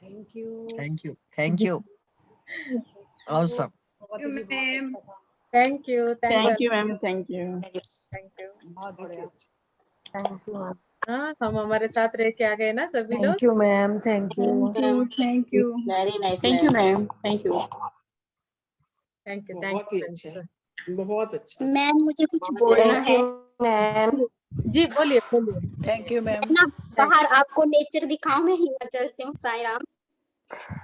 Thank you. Thank you, thank you, awesome. Ma'am, thank you, thank you ma'am, thank you. Thank you, बहुत बढ़िया। Thank you. हाँ, हम हमारे साथ रह के आ गए ना सभी लोग। Thank you ma'am, thank you. Thank you, very nice. Thank you ma'am, thank you. Thank you, बहुत ही अच्छा, बहुत अच्छा। मैम मुझे कुछ बोलना थैंक है। You ma'am. जी बोलिए, बोलिए। Thank you ma'am. ना बाहर आपको नेचर दिखाऊं, मैं हिमाचल से हूँ, साई राम।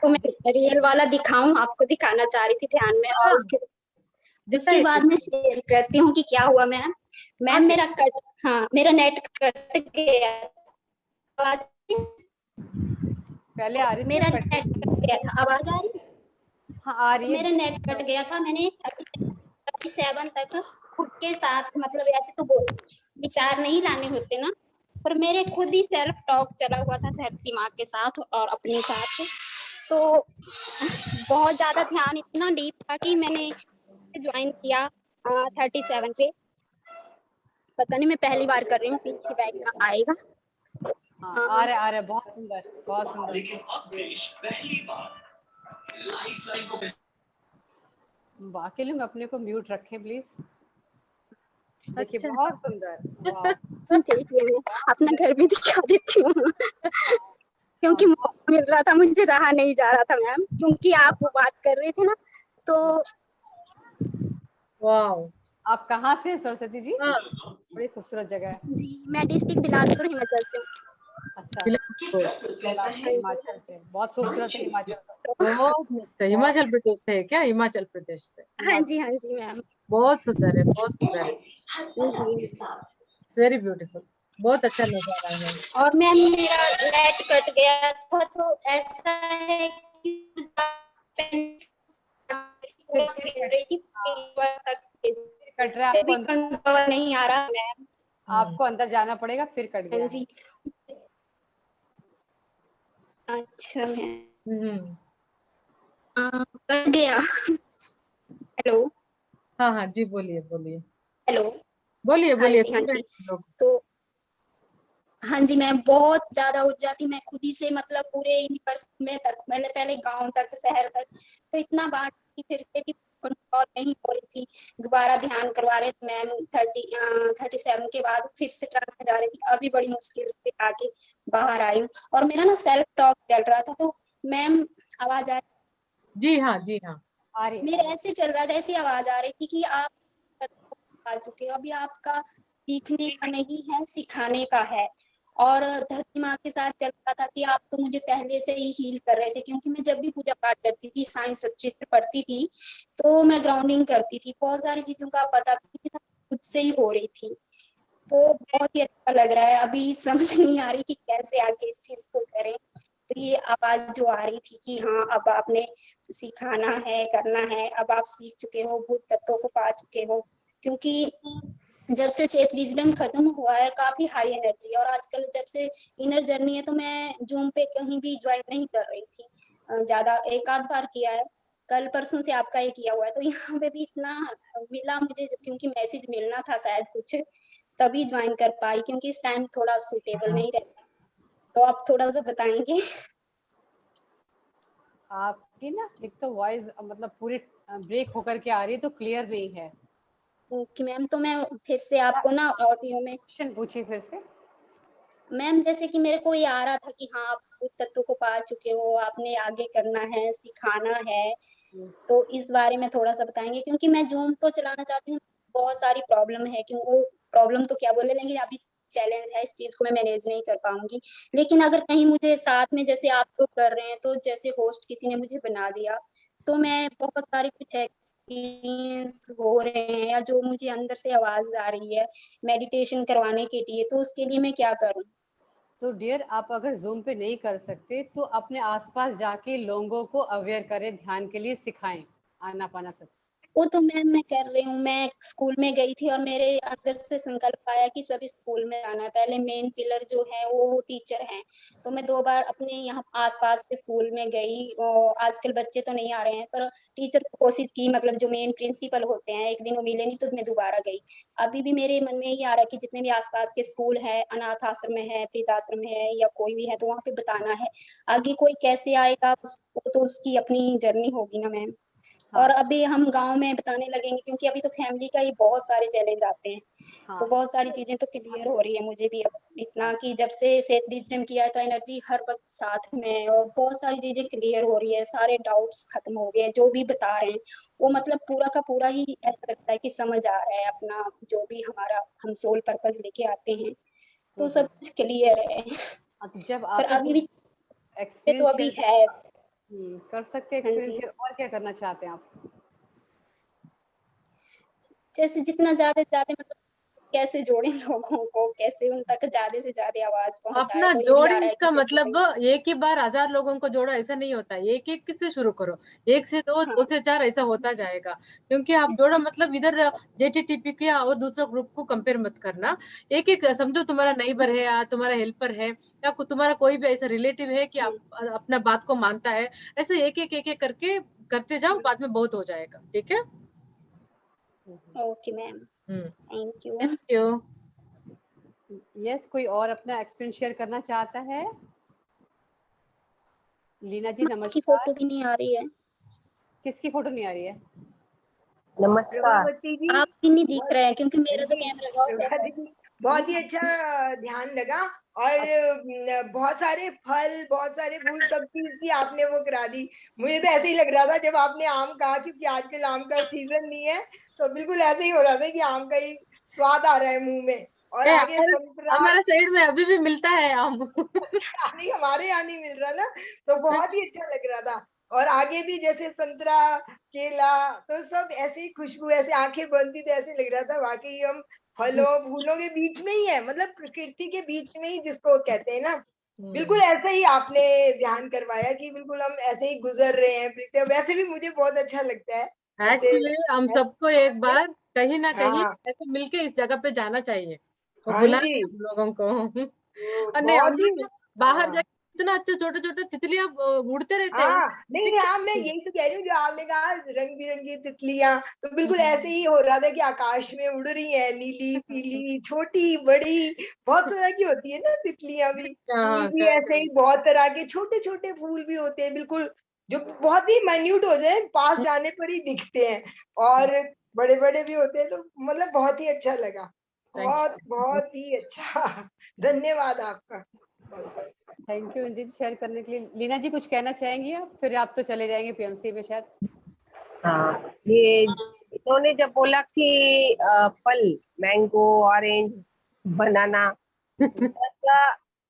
तो मैं रियल वाला दिखाऊं, आपको दिखाना चाह रही थी ध्यान में। और उसके दिखाइए, बाद में शेयर करती हूँ कि क्या हुआ। मैम मैम मेरा कट, हाँ मेरा नेट कट गया। आवाज पहले आ रही थी, मेरा अब नेट कट गई। कट गया था, आवाज आ रही? हाँ आ रही है। मेरा नेट कट गया था। मैंने 37 तक खुद के साथ, मतलब ऐसे तो बोल विचार नहीं लाने होते ना, पर मेरे खुद ही सेल्फ टॉक चला हुआ था धरती माँ के साथ और अपने साथ। तो बहुत ज्यादा ध्यान इतना डीप था कि मैंने ज्वाइन किया 37 पे। पता नहीं, मैं पहली बार कर रही हूँ, पीछे बैग का आएगा। हाँ आ रहा है, बहुत सुंदर, बहुत सुंदर। बाकी लोग अपने को म्यूट रखें प्लीज। देखिए अच्छा। बहुत सुंदर। वाह, देखिए मैं अपना घर भी दिखा देती हूँ क्योंकि मौका मिल रहा था, मुझे रहा नहीं जा रहा था मैम, क्योंकि आप वो बात कर रहे थे ना। तो वाओ। आप कहाँ से हैं सरस्वती जी? हाँ, बड़ी खूबसूरत जगह है। जी मैं डिस्ट्रिक्ट बिलासपुर हिमाचल से हूँ। अच्छा, बिलासपुर। हिमाचल से। बहुत खूबसूरत है हिमाचल। बहुत मस्त है। हिमाचल प्रदेश से है क्या? हिमाचल प्रदेश से। हाँ जी मैम। बहुत सुंदर है, बहुत सुंदर है। जी इट्स वेरी ब्यूटीफुल। बहुत अच्छा नजारा है। और मैम मेरा नेट कट गया था, तो ऐसा है कि फिर कट रहा है आपको, कंट्रोल नहीं आ रहा मैम। आपको अंदर जाना पड़ेगा, फिर कट गया हाँ है। जी, अच्छा मैम। हम्म। कट गया। हेलो हाँ हाँ जी, बोलिए बोलिए, हेलो। बोलिए हाँ बोलिए, जी हाँ सुन रहे जी। हैं लोग। तो हाँ जी मैम, बहुत ज्यादा ऊर्जा थी। मैं खुद ही से, मतलब पूरे यूनिवर्स में तक, मैंने पहले गांव तक, शहर तक, तो इतना बांट की, फिर से भी कंट्रोल नहीं हो रही थी। दोबारा ध्यान करवा रहे थे मैम 37 के बाद, फिर से ट्रांसफर जा रही थी। अभी बड़ी मुश्किल से आके बाहर आई हूँ। और मेरा ना सेल्फ टॉक चल रहा था। तो मैम आवाज आ जी हाँ, जी हाँ। आ रही है। मेरे ऐसे चल रहा था, ऐसी आवाज आ रही थी कि आप आ चुके हो, अभी आपका सीखने का नहीं है, सिखाने का है। और धरती माँ के साथ चल रहा था कि आप तो मुझे पहले से ही हील कर रहे थे, क्योंकि मैं जब भी पूजा पाठ करती थी, साइंस अच्छे से पढ़ती थी, तो मैं ग्राउंडिंग करती थी, बहुत सारी चीजों का पता खुद से ही हो रही थी। तो बहुत ही अच्छा लग रहा है। अभी समझ नहीं आ रही कि कैसे आगे इस चीज को करें। तो ये आवाज जो आ रही थी कि हाँ अब आपने सिखाना है, करना है, अब आप सीख चुके हो, भूत तत्वों को पा चुके हो। क्योंकि जब से सेठ विजडम खत्म हुआ है, काफी हाई एनर्जी। और आजकल जब से इनर जर्नी है, तो मैं जूम पे कहीं भी ज्वाइन नहीं कर रही थी ज्यादा, एक आध बार किया है, कल परसों से आपका ये किया हुआ है। तो यहाँ पे भी इतना मिला मुझे, क्योंकि मैसेज मिलना था शायद कुछ, तभी ज्वाइन कर पाई, क्योंकि इस टाइम थोड़ा सूटेबल नहीं रहता। तो आप थोड़ा सा बताएंगे? आपकी ना एक तो वॉइस मतलब पूरी ब्रेक होकर के आ रही है, तो क्लियर नहीं है। ओके मैम, तो मैं फिर से आपको ना ऑडियो में क्वेश्चन पूछिए फिर से। मैम जैसे कि मेरे को ये आ रहा था कि हाँ आप भूत तत्व को पा चुके हो, आपने आगे करना है, सिखाना है, तो इस बारे में थोड़ा सा बताएंगे क्योंकि मैं जूम तो चलाना चाहती हूँ, बहुत सारी प्रॉब्लम है, क्यों वो प्रॉब्लम तो क्या बोले, लेकिन अभी चैलेंज है, इस चीज को मैं मैनेज नहीं कर पाऊंगी। लेकिन अगर कहीं मुझे साथ में जैसे आप लोग कर रहे हैं, तो जैसे होस्ट किसी ने मुझे बना दिया, तो मैं बहुत सारी कुछ एक्सपीरियंस हो रहे हैं या जो मुझे अंदर से आवाज आ रही है मेडिटेशन करवाने के लिए, तो उसके लिए मैं क्या करूँ? तो डियर, आप अगर जूम पे नहीं कर सकते तो अपने आसपास जाके लोगों को अवेयर करें, ध्यान के लिए सिखाएं आनापाना सब। वो तो मैम मैं कर रही हूँ, मैं स्कूल में गई थी और मेरे अंदर से संकल्प आया कि सभी स्कूल में जाना है। पहले मेन पिलर जो है वो टीचर हैं, तो मैं 2 बार अपने यहाँ आसपास के स्कूल में गई, और आजकल बच्चे तो नहीं आ रहे हैं, पर टीचर को कोशिश की, मतलब जो मेन प्रिंसिपल होते हैं, एक दिन वो मिले नहीं तो मैं दोबारा गई। अभी भी मेरे मन में यही आ रहा है कि जितने भी आसपास के स्कूल है, अनाथ आश्रम है, वृद्धाश्रम है, या कोई भी है, तो वहाँ पे बताना है। आगे कोई कैसे आएगा उसको तो उसकी अपनी जर्नी होगी ना मैम। हाँ और अभी हम गांव में बताने लगेंगे, क्योंकि अभी तो फैमिली का ही बहुत सारे चैलेंज आते हैं, हाँ तो बहुत सारी चीजें तो क्लियर हो रही है मुझे भी अब इतना, कि जब से सेट विजडम किया है तो एनर्जी हर वक्त साथ में है, और बहुत सारी चीजें क्लियर हो रही है, सारे डाउट्स खत्म हो गए हैं, जो भी बता रहे हैं वो मतलब पूरा का पूरा ही ऐसा लगता है कि समझ आ रहा है अपना, जो भी हमारा हम सोल पर्पस लेके आते हैं, तो सब कुछ क्लियर है। हाँ, तो जब पर आपको अभी कुछ भी तो एक्सपीरियंस अभी शेयर है। कर सकते हैं, हाँ एक्सपीरियंस जी, शेयर, और क्या करना चाहते हैं आप? जैसे जितना ज्यादा से ज्यादा मतलब कैसे जोड़े लोगों को, कैसे उन तक ज्यादा से ज्यादा आवाज पहुंचाए, अपना तो यही आ जोड़े रहा है कि इसका जैसे मतलब एक ही बार 1000 लोगों को जोड़ो ऐसा नहीं होता है, एक एक से शुरू करो, 1 से 2, 2 हाँ से 4 ऐसा होता जाएगा। क्योंकि आप जोड़ो मतलब इधर जेटीटीपी के और दूसरा ग्रुप को कंपेयर मत करना। एक एक समझो, तुम्हारा नेबर है या तुम्हारा हेल्पर है या तुम्हारा कोई भी ऐसा रिलेटिव है कि आप अपना बात को मानता है, ऐसे एक एक करके करते जाओ, बाद में बहुत हो जाएगा। ठीक है। Okay ma'am, thank you. Thank you. Yes, कोई और अपना एक्सपीरियंस शेयर करना चाहता है? लीना जी आपकी नमस्कार। फोटो भी नहीं आ रही है। किसकी फोटो नहीं आ रही है? नमस्कार। प्रभावती जी, आप भी नहीं दिख बहुत रहे हैं क्योंकि मेरा तो जी, कैमरा ऑफ है। प्रभावती जी, बहुत ही अच्छा ध्यान लगा। और बहुत सारे फल, बहुत सारे फूल, सब चीज की आपने वो करा दी। मुझे तो ऐसे ही लग रहा था जब आपने आम कहा, क्योंकि आजकल आम का सीजन नहीं है, तो बिल्कुल ऐसे ही हो रहा था कि आम का ही स्वाद आ रहा है मुंह में। और आगे संतरा। हमारे साइड में अभी भी मिलता है आम। नहीं, हमारे यहाँ नहीं मिल रहा ना, तो बहुत ही अच्छा लग रहा था। और आगे भी जैसे संतरा, केला, तो सब ऐसे ही खुशबू, ऐसे आंखें बनती, तो ऐसे लग रहा था वाकई हम फलों फूलों के बीच में ही है, मतलब प्रकृति के बीच में ही, जिसको कहते हैं ना, बिल्कुल ऐसा ही आपने ध्यान करवाया कि बिल्कुल हम ऐसे ही गुजर रहे हैं प्रकृति। वैसे भी मुझे बहुत अच्छा लगता है ऐसे। एक्चुअली हम सबको एक बार कहीं ना कहीं हाँ ऐसे मिलके इस जगह पे जाना चाहिए, वो हाँ बुलाए जी, हम लोगों को। और नहीं, हम बहुत ही। लोग बाहर हाँ जाके इतना अच्छा, छोटे छोटे तितलियां उड़ते रहते हैं, हाँ, नहीं दिखते हाँ, मैं रहते हैं। यही तो कह रही हूँ, जो आपने कहा रंग बिरंगी तितलियां, तो बिल्कुल ऐसे ही हो रहा था कि आकाश में उड़ रही है, नीली पीली छोटी बड़ी, बहुत तरह की होती है ना तितलियां भी। फूल हाँ, भी ऐसे ही करेक्ट। बहुत तरह के छोटे छोटे फूल भी होते हैं, बिल्कुल जो बहुत ही माइन्यूट हो जाए, पास जाने पर ही दिखते हैं। और बड़े बड़े भी होते हैं, तो मतलब बहुत ही अच्छा लगा। थैंक बहुत यू। बहुत ही अच्छा। धन्यवाद आपका। थैंक यू इंदिरा शेयर करने के लिए। लीना जी कुछ कहना चाहेंगी आप? फिर आप तो चले जाएंगे पीएमसी में शायद। हाँ, ये इन्होंने जब बोला कि फल, मैंगो, ऑरेंज, बनाना, ऐसा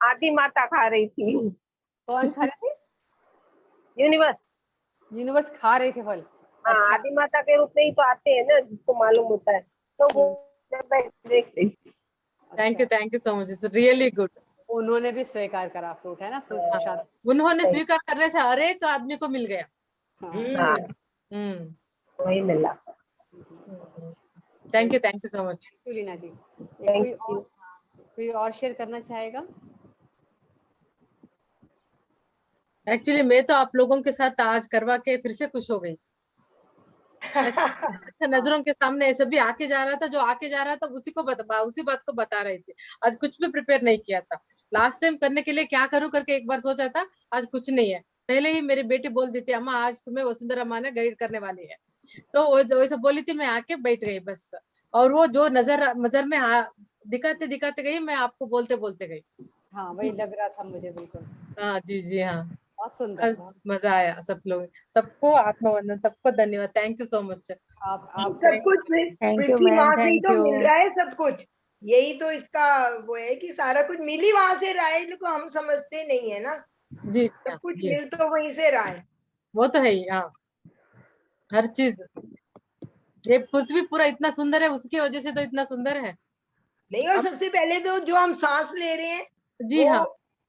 आदि माता खा रही थी। कौन खा रहे थे? यूनिवर्स। यूनिवर्स खा रहे थे फल? हाँ, अच्छा। आदि माता के रूप में ही तो आते हैं ना, जिसको मालूम होता है, तो वो मैं देख रही थी। अच्छा, thank you so much, it's really good. उन्होंने भी स्वीकार करा फ्रूट, है ना? फ्रूट प्रसाद। उन्होंने सही। स्वीकार करने से हर एक आदमी को मिल गया। हाँ। हाँ, हम्म। वही मिला। Thank you so much. Thank you Leena ji. Thank you. कोई और शेयर करना चाहेगा? एक्चुअली मैं तो आप लोगों के साथ आज करवा के फिर से खुश हो गई। ऐसा अच्छा नजरों के सामने ऐसे भी आके जा रहा था, जो आके जा रहा था उसी बात को बता रहे थे। आज कुछ भी प्रिपेयर नहीं किया था। लास्ट टाइम करने के लिए क्या करूं करके एक बार सोचा था, आज कुछ नहीं है। पहले ही मेरी बेटी बोल दी थी, अम्मा आज तुम्हें वसुंधरा माँ ने गाइड करने वाली है, तो वैसे बोली थी, मैं आके बैठ गई बस। और वो जो नजर नजर में दिखाते दिखाते गई, मैं आपको बोलते बोलते गई। हाँ वही लग रहा था मुझे बिल्कुल। हाँ जी जी हाँ। बहुत सुंदर। बहुत मजा आया सब लोग, सबको आत्मवंदन, सबको धन्यवाद, थैंक यू सो मच। आप सब कुछ थैंक यू पृथ्वी मैम, माँ से ही थैंक तो यू। मिल रहा है सब कुछ। यही तो इसका वो है कि सारा कुछ मिल ही वहां से रहा है, लेकिन हम समझते नहीं है ना। जी सब हाँ कुछ जी, मिल तो वहीं से रहा है। वो तो है ही हाँ, हर चीज। ये पृथ्वी पूरा इतना सुंदर है, उसकी वजह से तो इतना सुंदर है। नहीं, और अब सबसे पहले तो जो हम सांस ले रहे हैं जी वो हाँ।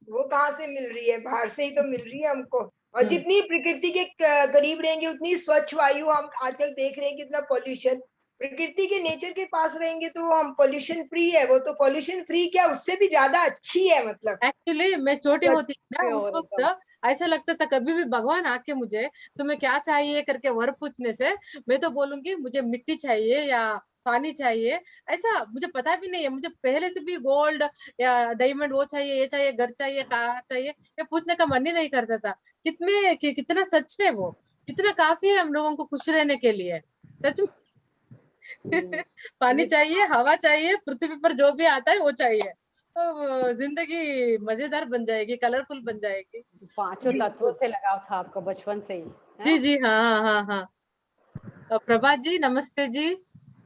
वो कहाँ से मिल रही है? बाहर से ही तो मिल रही है हमको। और हम्म, जितनी प्रकृति के करीब रहेंगे उतनी स्वच्छ वायु। हम आजकल देख रहे हैं कितना पॉल्यूशन, प्रकृति के नेचर के पास रहेंगे तो हम पॉल्यूशन फ्री है। वो तो पॉल्यूशन फ्री क्या, उससे भी ज्यादा अच्छी है मतलब। एक्चुअली मैं छोटी होती स्वच्छ। थी ना, उस प्योर एकदम। वक्त ऐसा लगता था कभी भी भगवान आके मुझे तुम्हें क्या चाहिए करके वर पूछने से मैं तो बोलूंगी मुझे मिट्टी चाहिए या पानी चाहिए। ऐसा मुझे पता भी नहीं है, मुझे पहले से भी गोल्ड या डायमंड वो चाहिए, ये चाहिए, घर चाहिए, कार चाहिए, ये पूछने का मन ही नहीं करता था। कितना सच है वो, कितना काफी है हम लोगों को खुश रहने के लिए, सच में। पानी ये चाहिए, हवा चाहिए, पृथ्वी पर जो भी आता है वो चाहिए, तो जिंदगी मजेदार बन जाएगी, कलरफुल बन जाएगी। पांचों तत्वों से लगाव था आपको बचपन से ही, जी है? जी हाँ हाँ हाँ हाँ। प्रभात जी नमस्ते जी।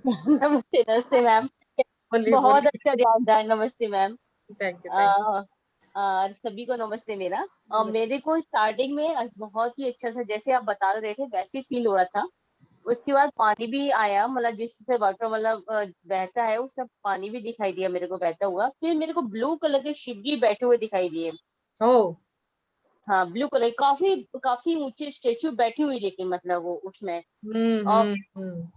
नमस्ते नमस्ते मैम। बोलिए बहुत बोलिए। अच्छा ध्यान था, नमस्ते मैम। थैंक यू थैंक अ, सभी को नमस्ते मेरा। मेरे को स्टार्टिंग में बहुत ही अच्छा सा जैसे आप बता रहे थे वैसे फील हो रहा था। उसके बाद पानी भी आया, मतलब जिससे वाटर मतलब बहता है वो सब पानी भी दिखाई दिया मेरे को बहता हुआ। फिर मेरे को ब्लू कलर के शिव जी बैठे हुए दिखाई दिए। यू। ओ। हाँ ब्लू कलर, काफी काफी ऊंचे स्टेचू बैठी हुई, लेकिन मतलब वो उसमें। और हम्म।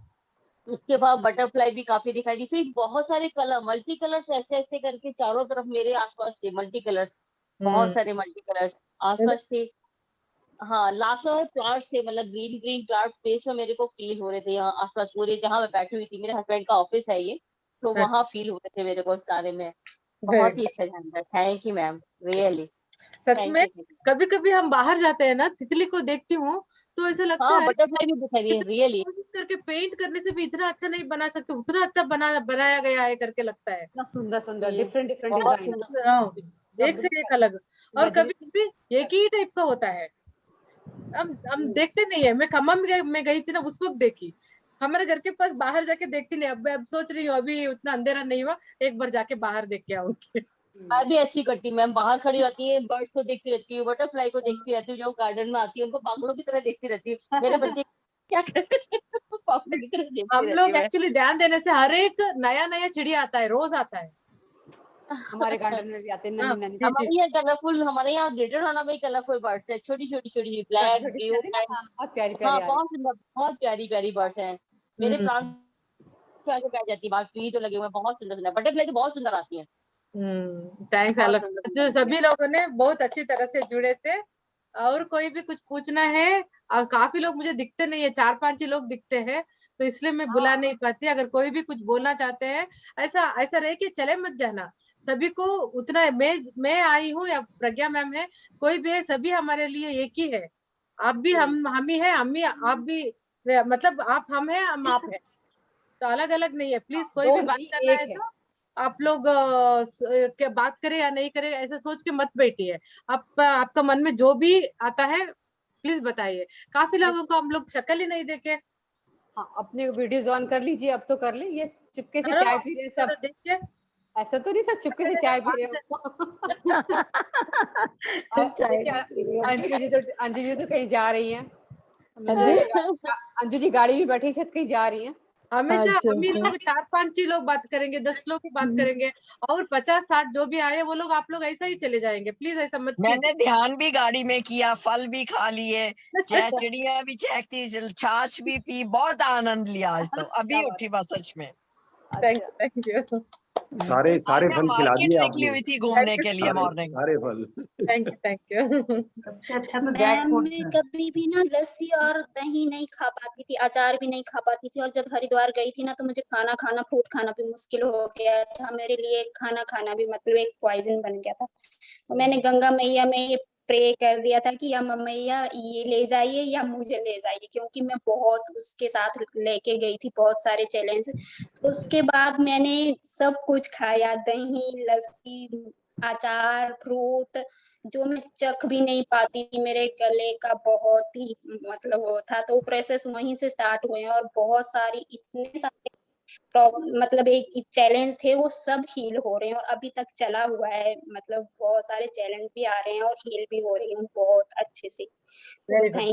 उसके बाद बटरफ्लाई भी काफी दिखाई दी। फिर बहुत सारे कलर, मल्टी कलर्स ऐसे ऐसे करके चारों तरफ मेरे आसपास थे, मल्टी कलर्स। बहुत हम्म। सारे मल्टी कलर्स आसपास थे। हाँ लास्ट में प्लांट्स थे, मतलब ग्रीन ग्रीन प्लांट फेस में मेरे को फील हो रहे थे यहाँ आसपास पूरे, जहाँ मैं बैठी हुई थी। मेरे हस्बैंड का ऑफिस है ये, तो वहां फील हो रहे थे मेरे को सारे में। बहुत ही अच्छा ध्यान था, thank you ma'am, really such thank में। यू। कभी कभी हम बाहर जाते हैं ना, तितली को देखती हूँ तो ऐसा लगता हाँ है बटरफ्लाई भी दिखाई दी, इतना रियली कोशिश करके पेंट करने से भी इतना अच्छा नहीं बना सकते, उतना अच्छा बनाया गया है करके लगता है। इतना सुंदर सुंदर डिफरेंट डिफरेंट बहुत डिजाइन। सुंदर। हाँ, एक से एक अलग। और कभी इमेजिनेशन। कभी एक ही टाइप का होता है, हम देखते नहीं है। मैं खम्मम में गई थी ना, उस वक्त देखी। हमारे घर के पास बाहर जाके देखती नहीं, अब सोच रही हूँ अभी उतना अंधेरा नहीं हुआ, एक बार जाके बाहर देख के आऊंगी। मैं भी ऐसी करती हूँ मैम, बाहर खड़ी रहती है, बर्ड्स को देखती रहती हूँ, बटरफ्लाई को देखती रहती हूँ, जो गार्डन में आती है उनको पागलों की तरह देखती रहती हूँ। मेरे बच्चे क्या कर रहे हैं? पागलों की तरह देखती हम रहती लोग हूँ मैं। एक्चुअली ध्यान देने से हर एक नया नया चिड़िया आता है, रोज आता है। हमारे गार्डन में भी आते हैं हाँ नन्ही नन्ही जी जी। हमारे यहाँ कलरफुल, हमारे यहाँ ग्रेटर नोएडा में कलरफुल बर्ड्स है, छोटी छोटी छोटी सी, छोटी ब्लैक छोटी सी ब्लू आती है ना, एंड। हाँ, बहुत प्यारी हाँ प्यारी आ रही बहुत सुंदर, बहुत प्यारी प्यारी बर्ड्स हैं। मेरे हम्म प्लांट पे आके बैठ जाती है, बाहर ट्री तो लगे हुए हैं, बहुत सुंदर सुंदर बटरफ्लाई तो बहुत सुंदर आती है। थैंक्स बहुत अलग। सुंदर सुंदर जो आती है। सभी लोगों ने बहुत अच्छी तरह से जुड़े थे। और कोई भी कुछ पूछना है, और काफी लोग मुझे दिखते नहीं है, 4-5 ही लोग दिखते हैं, तो इसलिए मैं बुला नहीं पाती। अगर कोई भी कुछ बोलना चाहते हैं, ऐसा ऐसा रहे कि चले मत जाना, सभी को उतना है। मैं आई हूँ या प्रज्ञा मैम है, कोई भी है, सभी हमारे लिए एक ही है। आप भी हम ही है, हम ही आप भी, मतलब आप हम है, हम आप है, तो अलग अलग नहीं है। प्लीज कोई दो भी बात नहीं करना एक है है। तो आप लोग क्या बात करें या नहीं करें ऐसा सोच के मत बैठिए। आपका मन में जो भी आता है प्लीज बताइए। काफी लोगों को हम लोग शक्ल ही नहीं देखे। हाँ अपने वीडियोज ऑन कर लीजिए, अब तो कर ले, ये चुपके से करो चाय पी रहे हैं करो सब। देखिए। ऐसा तो नहीं सब चुपके से चाय पी रहे हो। चाय देखिए पी रही हूँ। अंजू जी तो कहीं जा रही हैं, मुझे जी। लगा अंजू जी गाड़ी में बैठी शायद कहीं जा रही हैं। हमेशा अच्छा हम ही अच्छा। लोग 4-5 ही लोग बात करेंगे, 10 लोग ही बात करेंगे, और 50-60 जो भी आए वो लोग आप लोग ऐसा ही चले जाएंगे। प्लीज ऐसा मत मैंने कीजिए। ध्यान भी गाड़ी में किया, फल भी खा लिए, चिड़िया भी चहकती, छाछ भी पी, बहुत आनंद लिया आज तो। क्या अभी बात उठी बस सच में। थैंक अच्छा। यू थैंक यू सारे आज सारे मैं फल खिला मार्केट दिए निकली आपने। हुई थी घूमने के लिए सारे मॉर्निंग। सारे फल। Thank you. सबसे अच्छा तो मैम जैकफ्रूट मैं था। कभी भी ना लस्सी और दही नहीं खा पाती थी, अचार भी नहीं खा पाती थी। और जब हरिद्वार गई थी ना तो मुझे खाना खाना, फ्रूट खाना भी मुश्किल हो गया था मेरे लिए। खाना खाना भी मतलब एक पॉइजन बन गया था। तो मैंने गंगा मैया में ये प्रे कर दिया था कि या मैया ये ले जाइए या मुझे ले जाइए, क्योंकि मैं बहुत उसके साथ लेके गई थी बहुत सारे चैलेंज। तो उसके बाद मैंने सब कुछ खाया, दही लस्सी अचार, फ्रूट जो मैं चख भी नहीं पाती थी, मेरे गले का बहुत ही मतलब वो था, तो प्रोसेस वहीं से स्टार्ट हुए हैं और बहुत सारी इतने सारे मतलब एक चैलेंज थे वो सब हील हो रहे हैं और अभी तक चला हुआ है, मतलब बहुत सारे चैलेंज भी आ रहे हैं और हील भी हो रही हूँ बहुत अच्छे से। Very good. थैंक